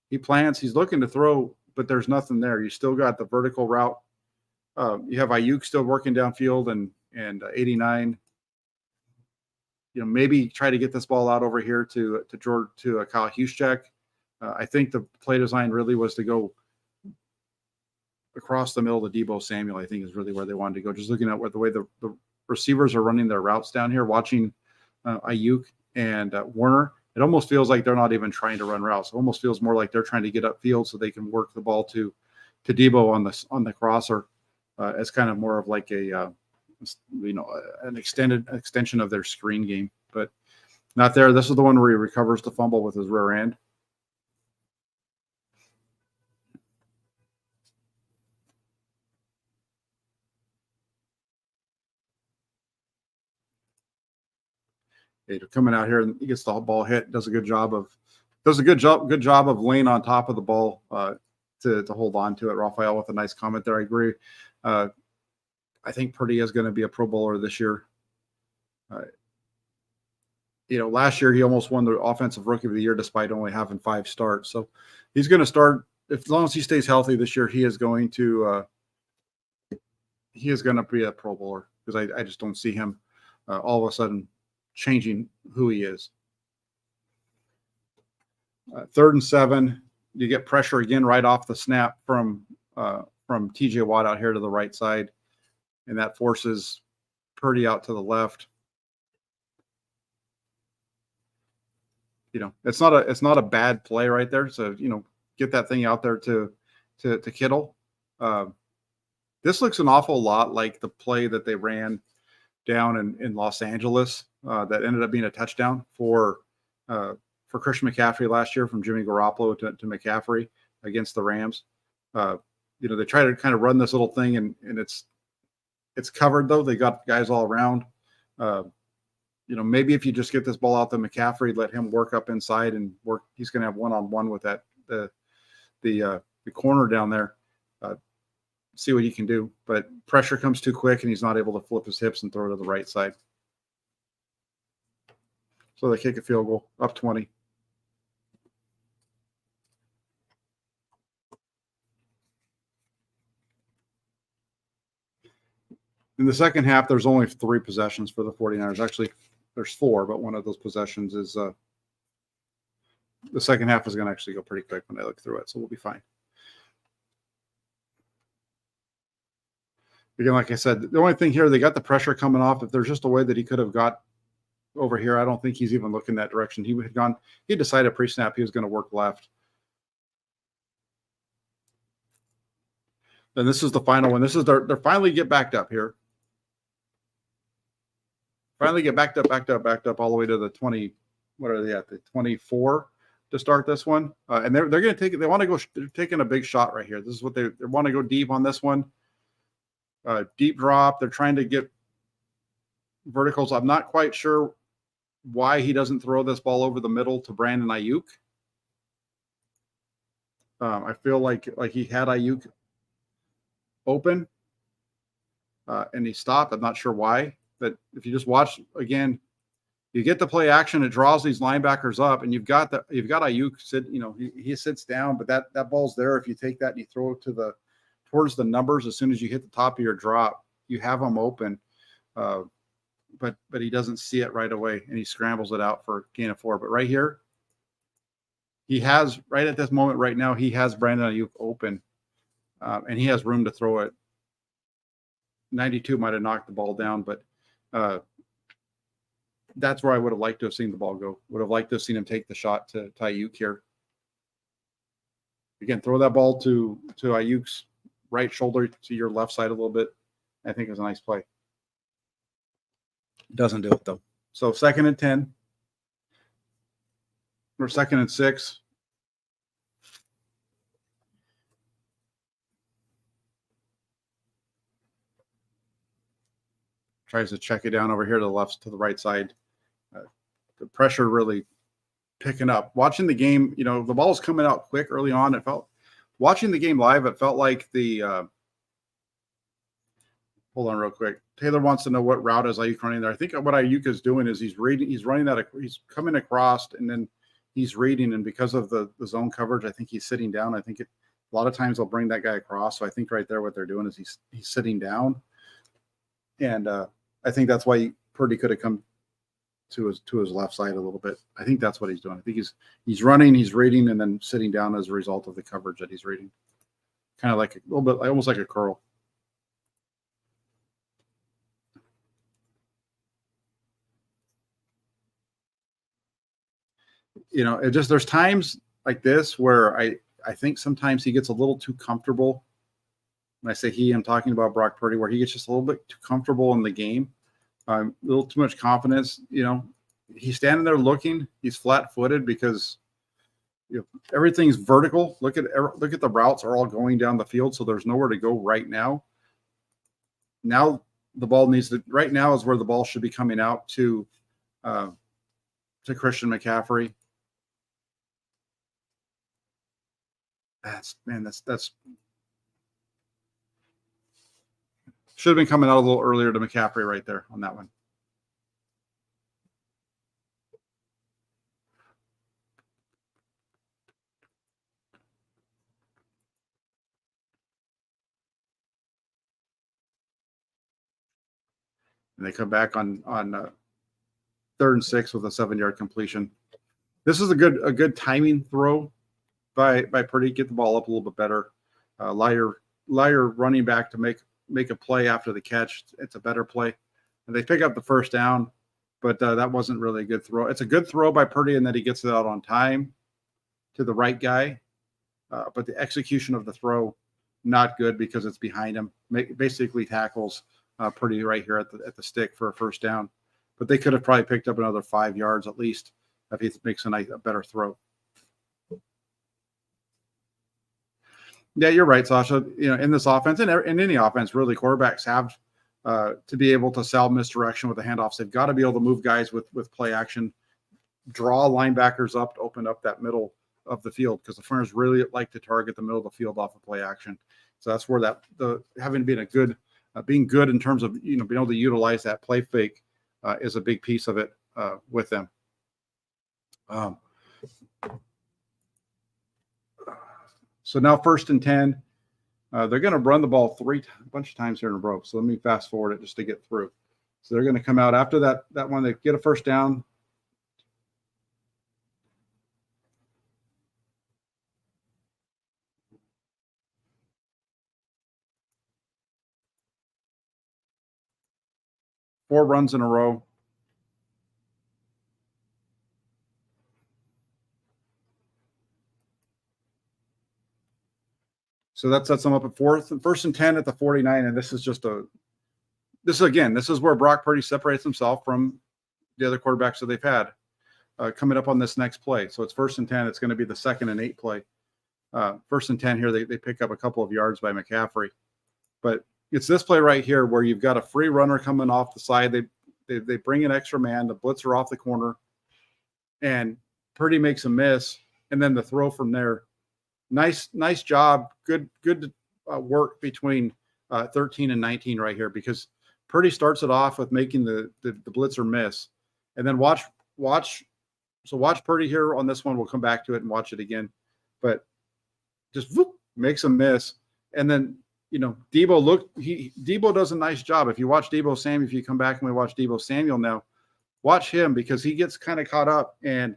He plants, he's looking to throw, but there's nothing there. You still got the vertical route. You have Ayuk still working downfield and 89. Maybe try to get this ball out over here to Kyle Juszczyk. I think the play design really was to go across the middle to Deebo Samuel. I think is really where they wanted to go. Just looking at the way the receivers are running their routes down here, watching Ayuk and Warner, it almost feels like they're not even trying to run routes. It almost feels more like they're trying to get upfield so they can work the ball to Deebo on the crosser as kind of more of like an extension of their screen game, but not there. This is the one where he recovers the fumble with his rear end. Coming out here, and he gets the ball hit. Does a good job of laying on top of the ball to hold on to it. Raphael with a nice comment there. I agree. I think Purdy is going to be a Pro Bowler this year. Last year he almost won the Offensive Rookie of the Year despite only having 5 starts. So he's going to start, as long as he stays healthy this year. He is going to be a Pro Bowler, because I just don't see him all of a sudden changing who he is. 3rd and 7. You get pressure again right off the snap from TJ Watt out here to the right side, and that forces Purdy out to the left. It's not a bad play right there. So get that thing out there to Kittle. This looks an awful lot like the play that they ran down in Los Angeles that ended up being a touchdown for Christian McCaffrey last year, from Jimmy Garoppolo to McCaffrey against the Rams. They try to kind of run this little thing, and it's covered, though. They got guys all around. Maybe if you just get this ball out to McCaffrey, let him work up inside and work, he's going to have one-on-one with that the corner down there, see what he can do. But pressure comes too quick, and he's not able to flip his hips and throw to the right side. So they kick a field goal, up 20. In the second half, there's only 3 possessions for the 49ers. Actually, there's 4, but one of those possessions is the second half is going to actually go pretty quick when I look through it, so we'll be fine. Again, like I said, the only thing here, they got the pressure coming off. If there's just a way that he could have got over here, I don't think he's even looking that direction. He decided pre-snap he was going to work left. Then this is the final one. This is they're finally get backed up here. Finally get backed up all the way to the 20. What are they at? The 24 to start this one. And they're going to take it. They want to go. They're taking a big shot right here. This is what they want to go deep on this one. Deep drop. They're trying to get verticals. I'm not quite sure why he doesn't throw this ball over the middle to Brandon Ayuk. I feel like he had Ayuk open and he stopped. I'm not sure why. But if you just watch again, you get the play action. It draws these linebackers up, and you've got Ayuk sit. He sits down, but that ball's there. If you take that and you throw it towards the numbers, as soon as you hit the top of your drop, you have him open. But he doesn't see it right away, and he scrambles it out for a gain of 4. But right here, he has right at this moment right now, he has Brandon Ayuk open, and he has room to throw it. 92 might have knocked the ball down, but that's where I would have liked to have seen the ball go. Would have liked to have seen him take the shot to Ayuk here. Again, throw that ball to Ayuk's right shoulder to your left side a little bit. I think it was a nice play. Doesn't do it though. So 2nd and 10 or 2nd and 6. Tries to check it down over here to the right side. The pressure really picking up. Watching the game, the ball was coming out quick early on. Watching the game live, it felt like hold on real quick. Taylor wants to know what route is Ayuk running there. I think what Ayuk is doing is he's coming across, and then he's reading, and because of the zone coverage, I think he's sitting down. I think a lot of times they'll bring that guy across. So I think right there what they're doing is he's sitting down. And I think that's why Purdy could have come to his left side a little bit. I think that's what he's doing. I think he's running, he's reading, and then sitting down as a result of the coverage that he's reading. Kind of like a little bit, almost like a curl. There's times like this where I think sometimes he gets a little too comfortable. When I say he, I'm talking about Brock Purdy, where he gets just a little bit too comfortable in the game, a little too much confidence. He's standing there looking. He's flat-footed because everything's vertical. Look at the routes are all going down the field, so there's nowhere to go right now. Now the ball right now is where the ball should be coming out to Christian McCaffrey. That's should have been coming out a little earlier to McCaffrey right there on that one. And they come back on 3rd and 6 with a 7-yard completion. This is a good timing throw by Purdy. Get the ball up a little bit better. Liar running back to make a play after the catch. It's a better play. And they pick up the first down, but that wasn't really a good throw. It's a good throw by Purdy, and that he gets it out on time to the right guy. But the execution of the throw, not good because it's behind him. Basically tackles Purdy right here at the stick for a first down. But they could have probably picked up another 5 yards at least if he makes a better throw. Yeah, you're right, Sasha. In this offense and in any offense, really, quarterbacks have to be able to sell misdirection with the handoffs. They've got to be able to move guys with play action, draw linebackers up to open up that middle of the field, because the Flyers really like to target the middle of the field off of play action. So that's where being good in terms of being able to utilize that play fake is a big piece of it with them. So now 1st and 10. They're going to run the ball a bunch of times here in a row. So let me fast forward it just to get through. So they're going to come out after that one. They get a first down. Four runs in a row. So that sets them up at 1st and 10 at the 49. And this is where Brock Purdy separates himself from the other quarterbacks that they've had coming up on this next play. So it's 1st and 10. It's going to be the 2nd and 8 play. 1st and 10 here, they pick up a couple of yards by McCaffrey. But it's this play right here where you've got a free runner coming off the side. They bring an extra man. The blitzer off the corner. And Purdy makes a miss. And then the throw from there. Nice job. Good work between 13 and 19 right here, because Purdy starts it off with making the blitzer miss. And then watch Purdy here on this one. We'll come back to it and watch it again. But just makes a miss. And then, Debo does a nice job. If you watch Debo Samuel, if you come back and we watch Debo Samuel now, watch him, because he gets kind of caught up and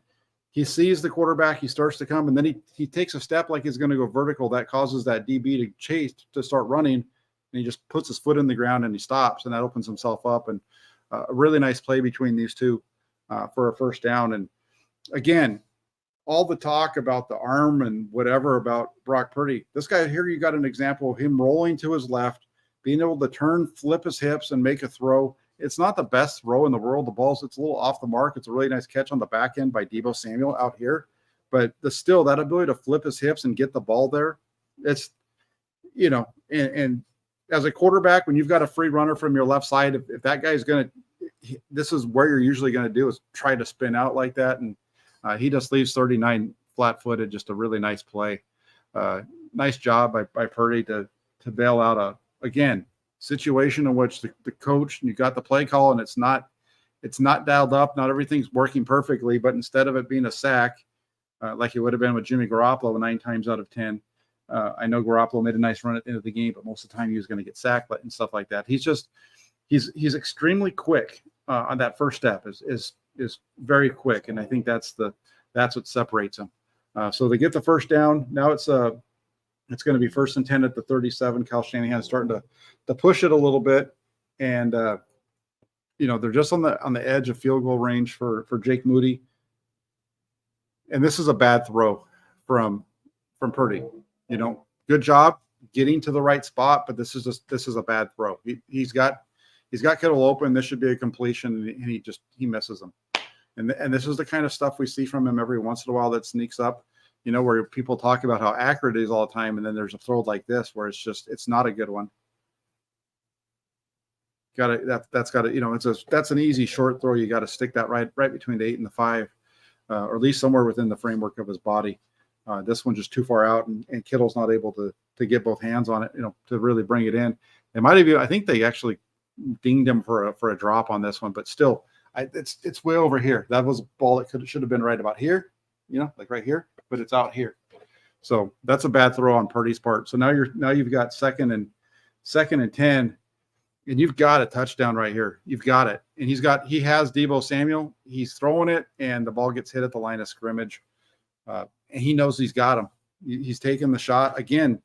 he sees the quarterback. He starts to come, and then he takes a step like he's going to go vertical. That causes that DB to chase, to start running, and he just puts his foot in the ground and he stops, and that opens himself up. And a really nice play between these two for a first down. And again, all the talk about the arm and whatever about Brock Purdy, this guy here, you got an example of him rolling to his left, being able to turn, flip his hips, and make a throw. It's not the best throw in the world. It's a little off the mark. It's a really nice catch on the back end by Debo Samuel out here. But still, that ability to flip his hips and get the ball there, it's, and as a quarterback, when you've got a free runner from your left side, if that guy's going to, this is where you're usually going to do, is try to spin out like that. And he just leaves 39 flat-footed, just a really nice play. Nice job by Purdy to bail out again, situation in which the coach, you got the play call and it's not dialed up. Not everything's working perfectly, but instead of it being a sack, like it would have been with Jimmy Garoppolo 9 times out of 10, I know Garoppolo made a nice run at the end of the game, but most of the time he was going to get sacked and stuff like that. He's extremely quick on that first step. Is very quick, and I think that's what separates him. So they get the first down. Now it's going to be 1st and 10 at the 37. Kyle Shanahan starting to push it a little bit, and they're just on the edge of field goal range for Jake Moody. And this is a bad throw from Purdy. Good job getting to the right spot, but this is a bad throw. He's got Kittle open. This should be a completion, and he misses him. And this is the kind of stuff we see from him every once in a while that sneaks up. Where people talk about how accurate it is all the time, and then there's a throw like this where it's not a good one. That's an easy short throw. You got to stick that right between the 8 and the 5, or at least somewhere within the framework of his body. This one's just too far out, and Kittle's not able to get both hands on it, to really bring it in. It might have, I think they actually dinged him for a drop on this one, but still, it's way over here. That was a ball that should have been right about here, like right here, but it's out here. So that's a bad throw on Purdy's part. So now you've got 2nd and 10, and you've got a touchdown right here. You've got it. And he has Debo Samuel. He's throwing it, and the ball gets hit at the line of scrimmage. And he knows he's got him. He's taking the shot. Again,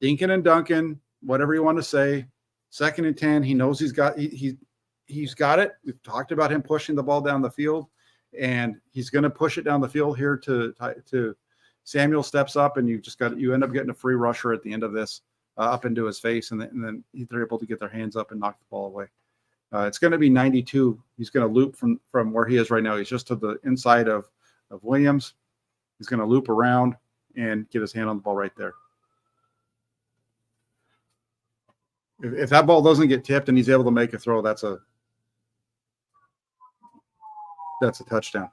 dinking and dunking, whatever you want to say. 2nd and 10. He knows he's got it. We've talked about him pushing the ball down the field, and he's going to push it down the field here to Samuel steps up, and you end up getting a free rusher at the end of this up into his face, and then they're able to get their hands up and knock the ball away. It's going to be 92. He's going to loop from where he is right now. He's just to the inside of Williams. He's going to loop around and get his hand on the ball right there. If that ball doesn't get tipped and he's able to make a throw, that's a touchdown.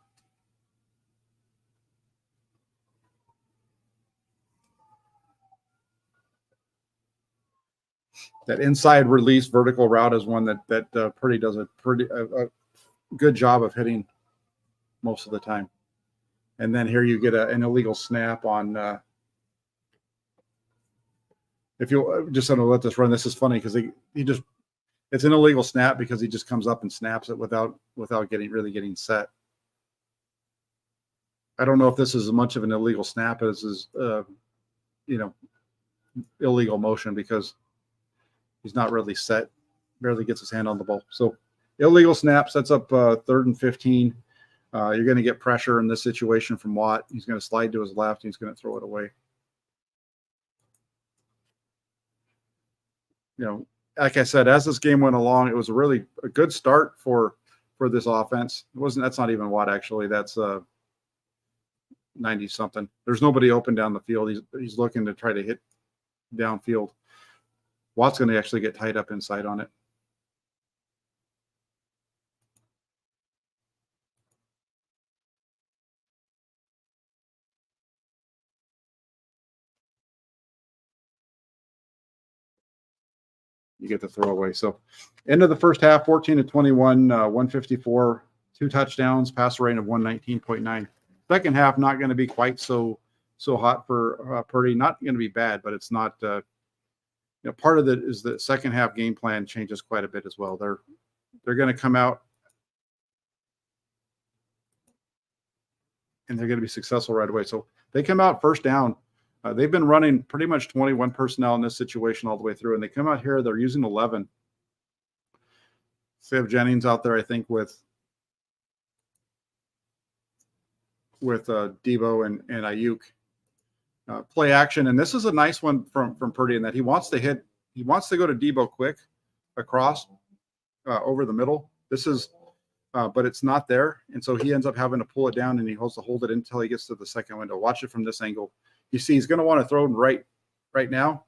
That inside release vertical route is one that Purdy does a good job of hitting most of the time. And then here you get an illegal snap on. If you just want to let this run, this is funny because it's an illegal snap because he just comes up and snaps it without getting set. I don't know if this is as much of an illegal snap as is illegal motion because he's not really set, barely gets his hand on the ball. So illegal snap sets up 3rd and 15. You're going to get pressure in this situation from Watt. He's going to slide to his left. He's going to throw it away. Like I said, as this game went along, it was really a good start for this offense. That's not even Watt actually. That's 90 something. There's nobody open down the field. He's looking to try to hit downfield. Watt's going to actually get tied up inside on it. You get the throwaway. So end of the first half, 14-21, 154, 2 touchdowns, passer rating of 119.9. Second half, not going to be quite so hot for Purdy. Not going to be bad, but it's not. Part of it is the second half game plan changes quite a bit as well. They're going to come out and they're going to be successful right away. So they come out first down. They've been running pretty much 21 personnel in this situation all the way through, and they come out here. They're using 11. So they have Jennings out there, I think, with Debo and Ayuk. Play action, and this is a nice one from Purdy in that he wants to go to Debo quick across over the middle. This is, but it's not there, and so he ends up having to pull it down, and he has to hold it until he gets to the second window. Watch it from this angle. You see, he's going to want to throw right now.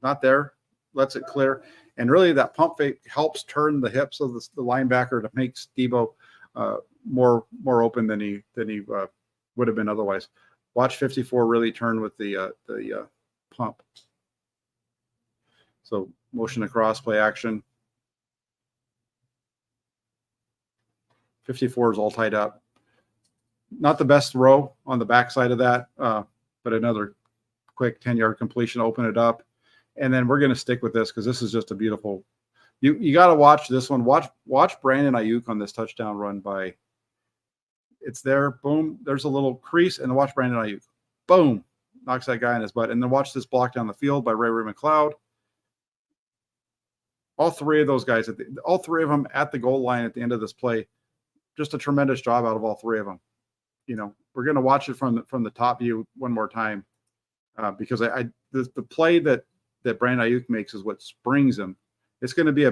Not there. Lets it clear, and really that pump fake helps turn the hips of the linebacker to make Debo more open than he would have been otherwise. Watch 54 really turn with the pump. So motion across, play action. 54 is all tied up. Not the best throw on the backside of that, but another quick 10-yard completion, open it up. And then we're going to stick with this because this is just a beautiful. You got to watch this one. Watch Brandon Ayuk on this touchdown run by. It's there. Boom. There's a little crease, and then watch Brandon Ayuk. Boom. Knocks that guy in his butt. And then watch this block down the field by Ray McLeod. All three of those guys, all three of them at the goal line at the end of this play. Just a tremendous job out of all three of them. We're going to watch it from the top view one more time because the play that Brandon Ayuk makes is what springs him. It's going to be a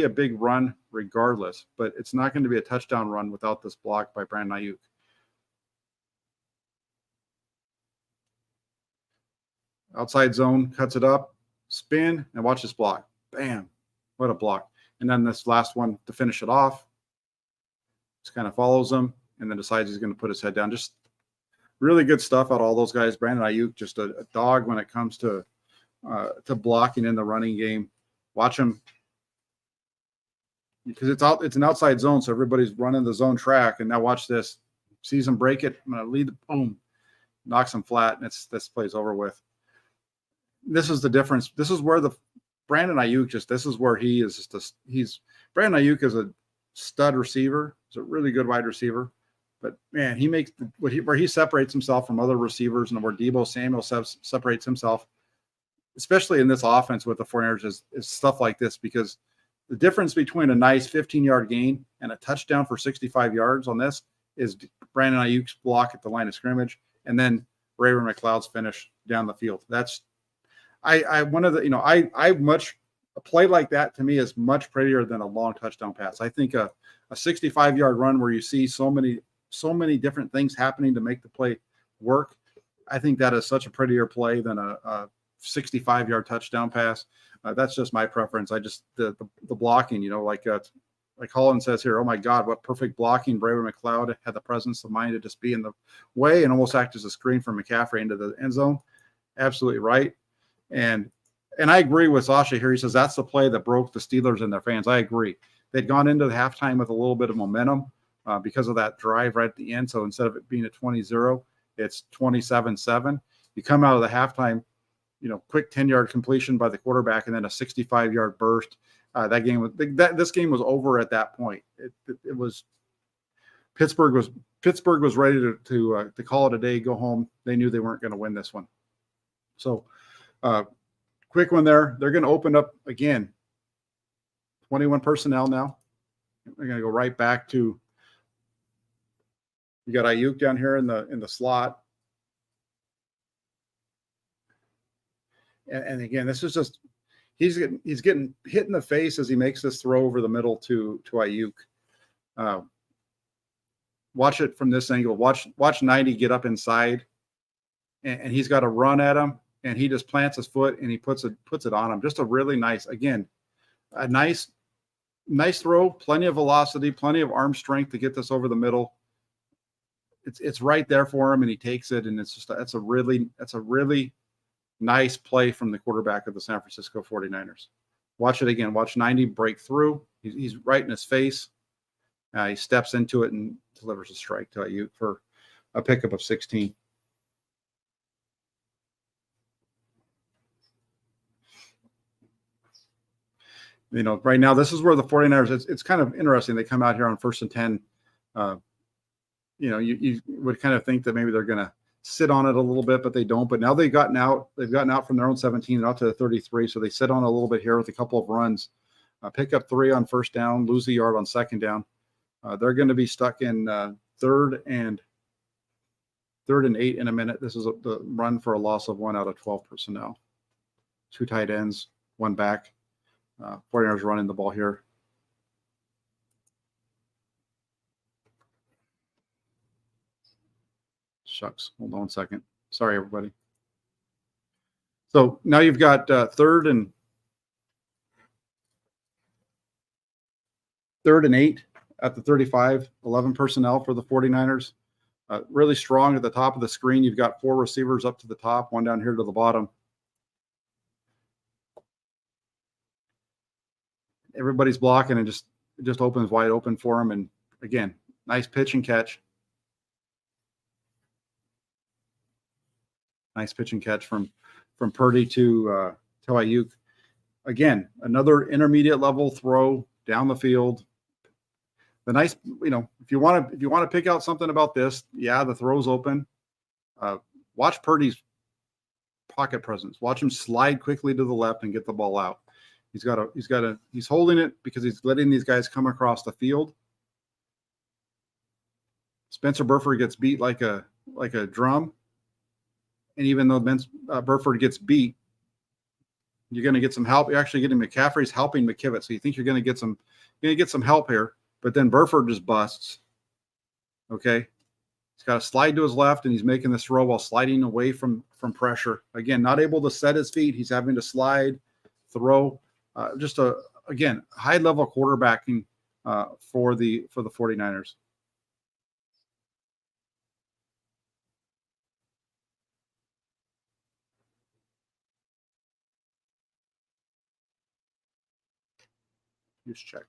big run regardless, but it's not going to be a touchdown run without this block by Brandon Ayuk. Outside zone, cuts it up, spin, and watch this block. Bam. What a block. And then this last one to finish it off. Just kind of follows him and then decides he's going to put his head down. Just really good stuff out of all those guys. Brandon Ayuk, just a dog when it comes to blocking in the running game. Watch him because it's an outside zone, so everybody's running the zone track. And now watch this. Sees him break it. I'm going to lead the boom. Knocks him flat, and this play's over with. This is the difference. This is where Brandon Ayuk this is where he is Brandon Ayuk is a stud receiver. He's a really good wide receiver. But man, he makes where he separates himself from other receivers and where Debo Samuel separates himself, especially in this offense with the 49ers is stuff like this, because the difference between a nice 15-yard gain and a touchdown for 65 yards on this is Brandon Ayuk's block at the line of scrimmage and then Ray McLeod's finish down the field. That's a play like that to me is much prettier than a long touchdown pass. I think a 65-yard run where you see so many different things happening to make the play work. I think that is such a prettier play than a 65-yard touchdown pass. That's just my preference. The blocking, like Holland says here, oh my God, what perfect blocking. Braver McLeod had the presence of mind to just be in the way and almost act as a screen for McCaffrey into the end zone. Absolutely right. And and I agree with Sasha here. He says that's the play that broke the Steelers and their fans. I agree. They'd gone into the halftime with a little bit of momentum because of that drive right at the end. So instead of it being a 20-0, it's 27-7. You come out of the halftime, quick 10-yard completion by the quarterback, and then a 65-yard burst. This game was over at that point. It was Pittsburgh was ready to call it a day, go home. They knew they weren't going to win this one. So quick one there. They're going to open up again. 21 personnel now. They're going to go right back to. You got Ayuk down here in the slot. And again, this is just he's getting hit in the face as he makes this throw over the middle to Ayuk. Watch it from this angle. Watch 90 get up inside, and he's got to run at him, and he just plants his foot and he puts it on him. Just a really nice throw, plenty of velocity, plenty of arm strength to get this over the middle. It's right there for him, and he takes it, and that's a really nice play from the quarterback of the San Francisco 49ers. Watch it again. Watch 90 break through. He's right in his face. He steps into it and delivers a strike to Ayuk for a pickup of 16. Right now, this is where the 49ers, it's kind of interesting. They come out here on 1st and 10. You would kind of think that maybe they're going to sit on it a little bit, but they don't. But now they've gotten out from their own 17 and out to the 33. So they sit on a little bit here with a couple of runs, pick up 3 on 1st down, lose a yard on 2nd down. They're going to be stuck in 3rd and 8 in a minute. This is the run for a loss of 1 out of 12 personnel. 2 tight ends, 1 back. 49ers running the ball here. Shucks. Hold on 1 second. Sorry, everybody. So now you've got 3rd and 8 at the 35, 11 personnel for the 49ers. Really strong at the top of the screen. You've got 4 receivers up to the top, 1 down here to the bottom. Everybody's blocking, and it just opens wide open for them. And again, nice pitch and catch. Nice pitch and catch from Purdy to Ayuk. Again, another intermediate level throw down the field. The nice, if you want to pick out something about this, the throw's open. Watch Purdy's pocket presence. Watch him slide quickly to the left and get the ball out. He's holding it because he's letting these guys come across the field. Spencer Burford gets beat like a drum. And even though Burford gets beat, you're going to get some help. You're actually getting McCaffrey's helping McKivett. So you think you're going to get some help here, but then Burford just busts. Okay. He's got to slide to his left, and he's making this throw while sliding away from pressure. Again, not able to set his feet. He's having to slide, throw. Just again, high level quarterbacking for the 49ers. Use check.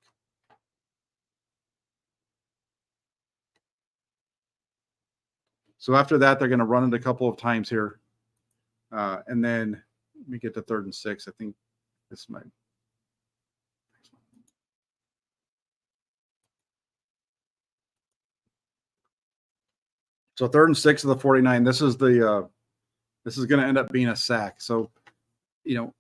So after that, they're going to run it a couple of times here. And then we get to 3rd and 6. I think this might. So 3rd and 6 of the 49. This is going to end up being a sack. So, it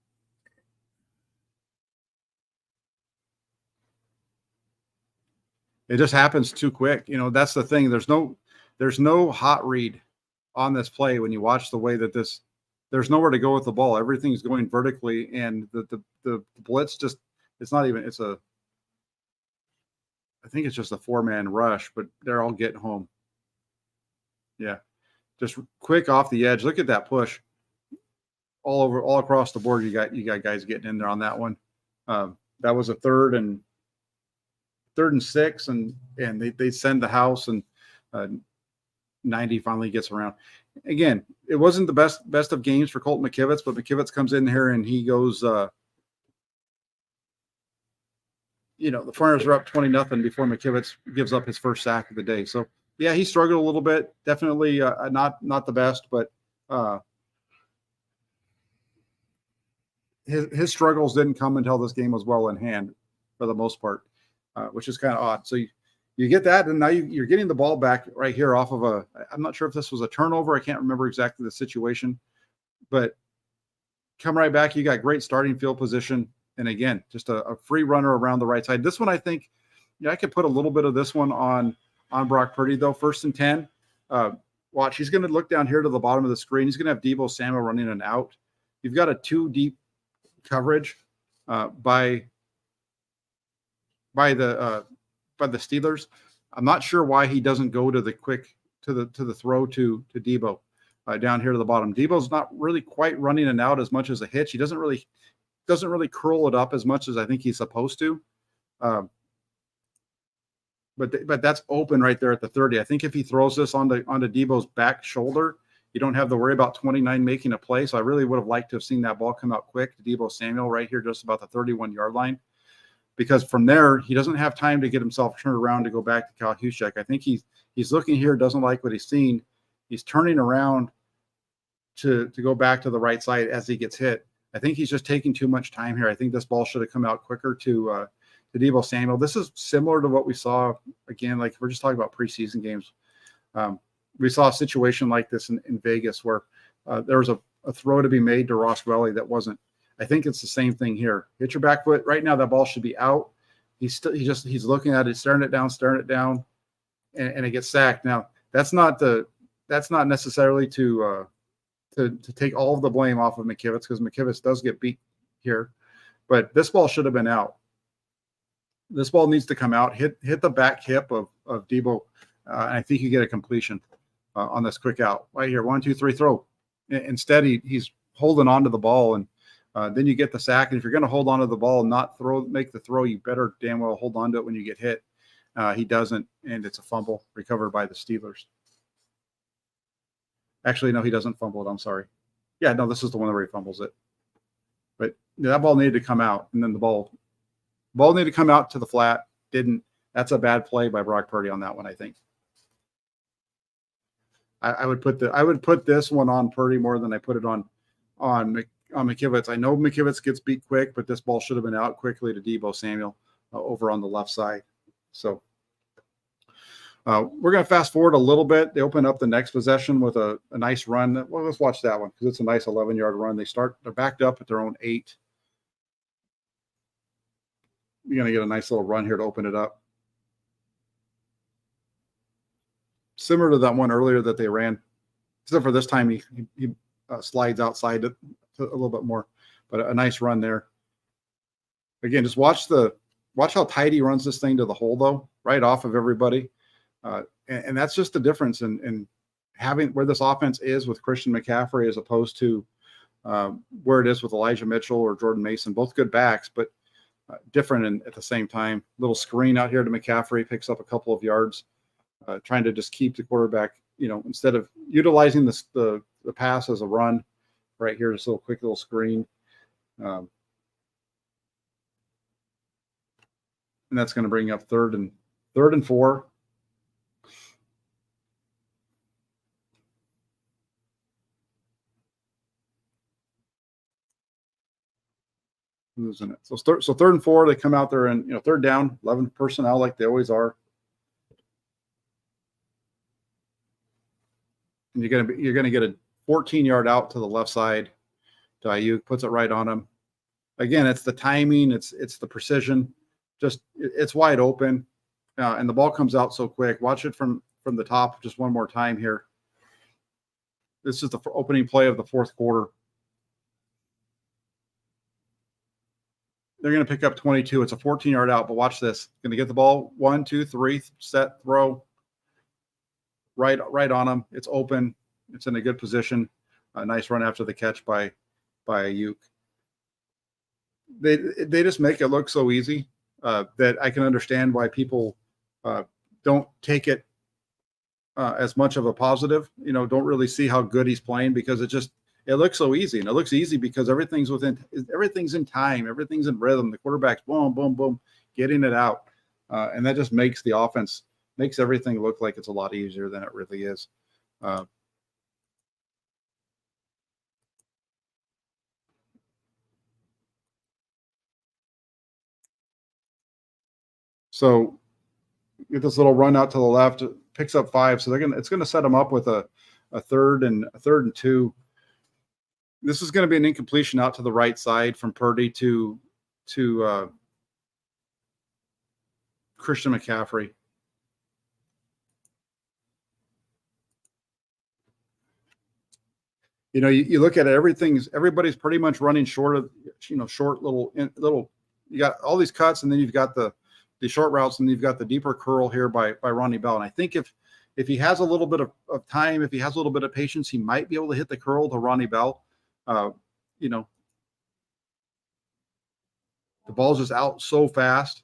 just happens too quick. That's the thing. There's no hot read on this play when you watch the way that there's nowhere to go with the ball. Everything's going vertically, and the blitz I think it's just a 4-man rush, but they're all getting home. Yeah. Just quick off the edge. Look at that push all across the board. You got guys getting in there on that one. That was a 3rd and 6, and they send the house, and 90 finally gets around. again, it wasn't the best of games for Colt McKivitz, but McKivitz comes in here and he goes, the Foreigners are up 20-0 before McKivitz gives up his first sack of the day. So yeah, he struggled a little bit. Definitely not the best, but his struggles didn't come until this game was well in hand for the most part, which is kind of odd. So you get that, and now you're getting the ball back right here off of I'm not sure if this was a turnover. I can't remember exactly the situation, but come right back. You got great starting field position. And again, just a free runner around the right side. This one, I think, I could put a little bit of this one on Brock Purdy, though. 1st and 10. Watch, he's going to look down here to the bottom of the screen. He's going to have Deebo Samuel running an out. You've got a 2 deep coverage by the Steelers. I'm not sure why he doesn't go to the throw to Deebo down here to the bottom. Deebo's not really quite running an out as much as a hitch. He doesn't really curl it up as much as I think he's supposed to. But that's open right there at the 30. I think if he throws this onto Deebo's back shoulder, you don't have to worry about 29 making a play. So I really would have liked to have seen that ball come out quick to Deebo Samuel right here, just about the 31-yard line. Because from there, he doesn't have time to get himself turned around to go back to Kyle Juszczyk. I think he's looking here, doesn't like what he's seen. He's turning around to go back to the right side as he gets hit. I think he's just taking too much time here. I think this ball should have come out quicker to Deebo Samuel. This is similar to what we saw, again, like we're just talking about preseason games. We saw a situation like this in Vegas where there was a throw to be made to Ross Welly that wasn't. I think it's the same thing here. Hit your back foot. Right now, that ball should be out. He's looking at it, staring it down, and it gets sacked. Now, that's not necessarily to take all of the blame off of McKivitz, because McKivitz does get beat here. But this ball should have been out. This ball needs to come out, hit the back hip of Deebo, and I think you get a completion on this quick out. Right here, 1, 2, 3, throw. Instead, he's holding on to the ball, and then you get the sack. And if you're going to hold on to the ball and not make the throw, you better damn well hold on to it when you get hit. He doesn't, and it's a fumble recovered by the Steelers. Actually, no, he doesn't fumble it. I'm sorry. Yeah, no, this is the one where he fumbles it. But that ball needed to come out, and then the ball needed to come out to the flat. Didn't. That's a bad play by Brock Purdy on that one, I think. I would put this one on Purdy more than I put it on McKivitz. I know McKivitz gets beat quick, but this ball should have been out quickly to Deebo Samuel over on the left side. So we're going to fast forward a little bit. They open up the next possession with a nice run. Well, let's watch that one because it's a nice 11-yard run. They're backed up at their own 8. You're going to get a nice little run here to open it up. Similar to that one earlier that they ran, except for this time he slides outside a little bit more, but a nice run there. Again, just watch how tight he runs this thing to the hole, though, right off of everybody. And that's just the difference in having where this offense is with Christian McCaffrey as opposed to where it is with Elijah Mitchell or Jordan Mason. Both good backs, but different at the same time. Little screen out here to McCaffrey, picks up a couple of yards, trying to just keep the quarterback, instead of utilizing the pass as a run. Right here, this little quick little screen. And that's going to bring up third and 4. Losing it. So 3rd and 4, they come out there and third down, 11 personnel like they always are. And you're gonna get a 14-yard out to the left side. To Ayuk, puts it right on him. Again, it's the timing, it's the precision. Just it's wide open, and the ball comes out so quick. Watch it from the top just one more time here. This is the opening play of the 4th quarter. They're going to pick up 22. It's a 14-yard out, but watch this. Going to get the ball, 1, 2, 3, set, throw. Right on him. It's open. It's in a good position. A nice run after the catch by Ayuk. They just make it look so easy that I can understand why people don't take it as much of a positive. Don't really see how good he's playing because it looks so easy, and it looks easy because everything's in time, everything's in rhythm. The quarterback's boom, boom, boom, getting it out, and that just makes the offense makes everything look like it's a lot easier than it really is. So get this little run out to the left, picks up 5. So it's gonna set them up with a third and 2. This is going to be an incompletion out to the right side from Purdy to Christian McCaffrey. You look at it, everybody's pretty much running short of, short little, you got all these cuts, and then you've got the short routes, and you've got the deeper curl here by Ronnie Bell. And I think if he has a little bit of time, if he has a little bit of patience, he might be able to hit the curl to Ronnie Bell. The ball's just out so fast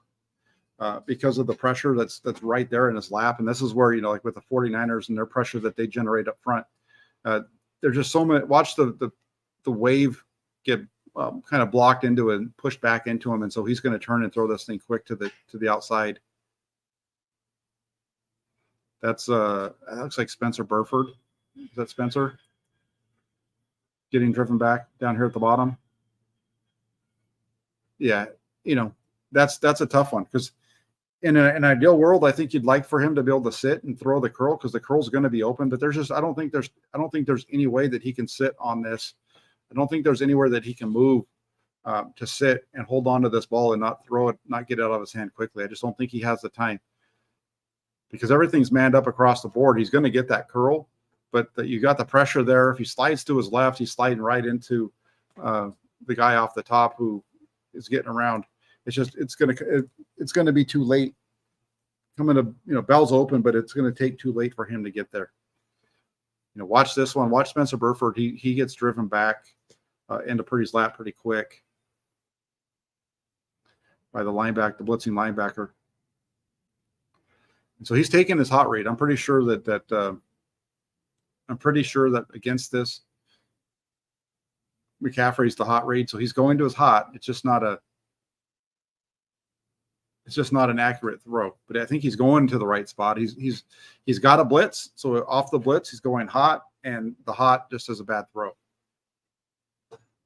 because of the pressure that's right there in his lap. And this is where, like with the 49ers and their pressure that they generate up front, there's just so many. Watch the wave get kind of blocked into it and pushed back into him. And so he's going to turn and throw this thing quick to the outside. That looks like Spencer Burford. Is that Spencer? Getting driven back down here at the bottom. Yeah, that's a tough one because in an ideal world, I think you'd like for him to be able to sit and throw the curl because the curl's going to be open. But I don't think there's any way that he can sit on this. I don't think there's anywhere that he can move to sit and hold on to this ball and not throw it, not get it out of his hand quickly. I just don't think he has the time because everything's manned up across the board. He's going to get that curl. But you got the pressure there. If he slides to his left, he's sliding right into the guy off the top who is getting around. It's going to be too late. Coming to Bell's open, but it's going to take too late for him to get there. Watch this one. Watch Spencer Burford. He gets driven back into Purdy's lap pretty quick by the blitzing linebacker. And so he's taking his hot rate. I'm pretty sure that against this, McCaffrey's the hot read, so he's going to his hot. It's just not an accurate throw. But I think he's going to the right spot. He's got a blitz, so off the blitz he's going hot, and the hot just is a bad throw.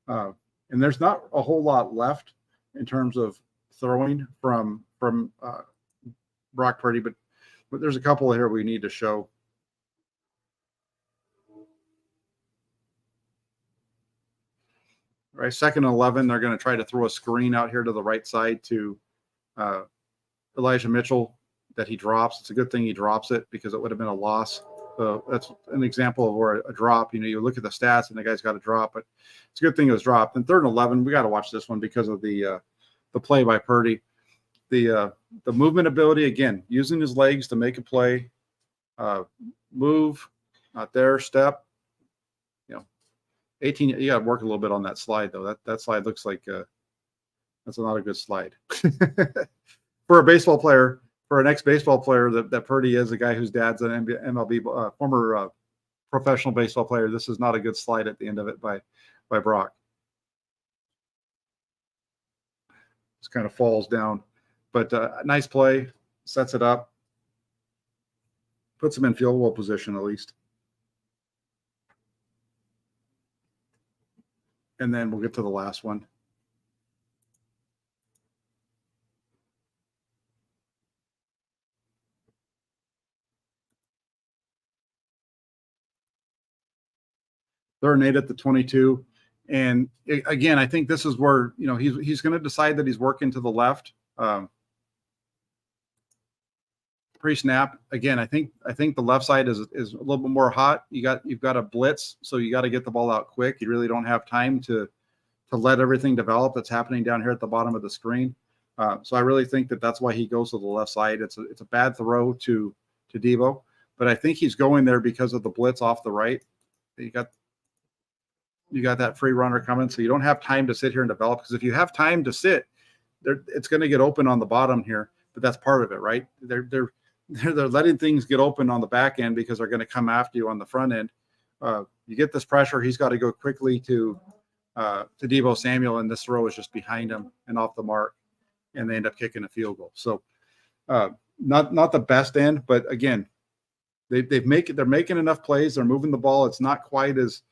And there's not a whole lot left in terms of throwing from Brock Purdy, but there's a couple here we need to show. Right, 2nd and 11, they're going to try to throw a screen out here to the right side to Elijah Mitchell that he drops. It's a good thing he drops it because it would have been a loss. That's an example of where a drop, you look at the stats and the guy's got to drop, but it's a good thing it was dropped. And 3rd and 11, we got to watch this one because of the play by Purdy. The movement ability, again, using his legs to make a play, move, not there, step. 18, you got to work a little bit on that slide, though. That slide looks like that's not a good slide. For a baseball player, for an ex-baseball player that Purdy is, a guy whose dad's an MLB former professional baseball player, this is not a good slide at the end of it by Brock. Just kind of falls down. But nice play, sets it up, puts him in field goal position at least. And then we'll get to the last one. They're an 8 at the 22. And again, I think this is where, he's going to decide that he's working to the left. Pre-snap. Again, I think the left side is a little bit more hot. You've got a blitz, so you got to get the ball out quick. You really don't have time to let everything develop that's happening down here at the bottom of the screen. So I really think that's why he goes to the left side. It's a bad throw to Deebo, but I think he's going there because of the blitz off the right. You got that free runner coming, so you don't have time to sit here and develop, because if you have time to sit, it's going to get open on the bottom here, but that's part of it, right? they're letting things get open on the back end because they're going to come after you on the front end. You get this pressure, he's got to go quickly to Deebo Samuel, and this throw is just behind him and off the mark, and they end up kicking a field goal. So not the best end, but again, they're making enough plays. They're moving the ball. It's not quite as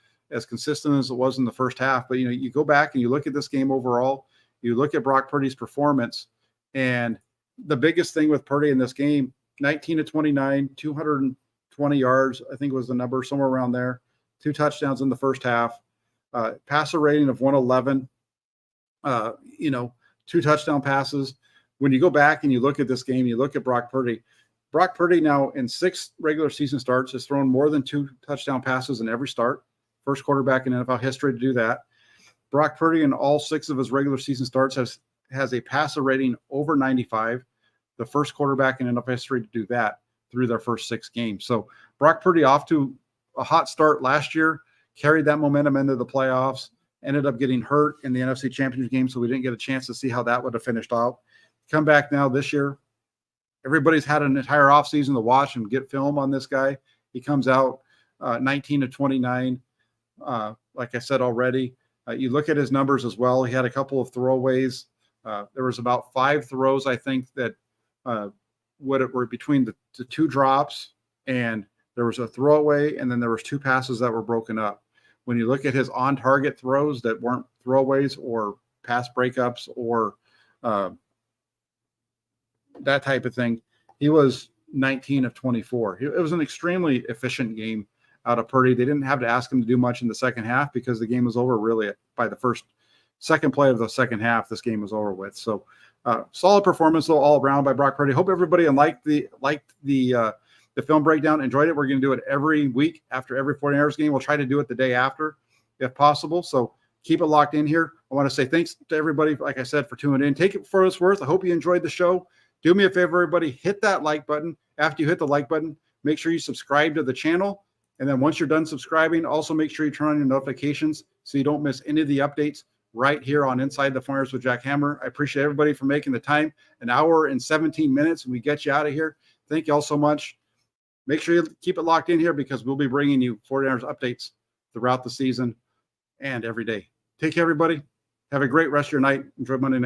consistent as it was in the first half, but you go back and you look at this game overall. You look at Brock Purdy's performance, and the biggest thing with Purdy in this game, 19 to 29, 220 yards, I think was the number, somewhere around there. 2 touchdowns in the first half. Passer rating of 111. 2 touchdown passes. When you go back and you look at this game, you look at Brock Purdy. Brock Purdy now in 6 regular season starts has thrown more than 2 touchdown passes in every start. First quarterback in NFL history to do that. Brock Purdy in all 6 of his regular season starts has a passer rating over 95. The first quarterback in NFL history to do that through their first 6 games. So Brock Purdy off to a hot start last year, carried that momentum into the playoffs, ended up getting hurt in the NFC Championship game, so we didn't get a chance to see how that would have finished out. Come back now this year. Everybody's had an entire offseason to watch and get film on this guy. He comes out 19 to 29. Like I said already, you look at his numbers as well. He had a couple of throwaways. There was about 5 throws, I think, that were between the 2 drops, and there was a throwaway, and then there was 2 passes that were broken up. When you look at his on-target throws that weren't throwaways or pass breakups or that type of thing, he was 19 of 24. It was an extremely efficient game out of Purdy. They didn't have to ask him to do much in the second half because the game was over really by the second play of the second half. This game was over with. So solid performance though all around by Brock Purdy. Hope everybody liked the film breakdown, enjoyed it. We're going to do it every week after every 49ers game. We'll try to do it the day after if possible. So keep it locked in here. I want to say thanks to everybody, like I said, for tuning in. Take it for what it's worth. I hope you enjoyed the show. Do me a favor, everybody, hit that like button. After you hit the like button, make sure you subscribe to the channel. And then once you're done subscribing, also make sure you turn on your notifications so you don't miss any of the updates right here on Inside the 49ers with Jack Hammer. I appreciate everybody for making the time. An hour and 17 minutes, and we get you out of here. Thank you all so much. Make sure you keep it locked in here because we'll be bringing you 49ers updates throughout the season and every day. Take care, everybody. Have a great rest of your night. Enjoy Monday Night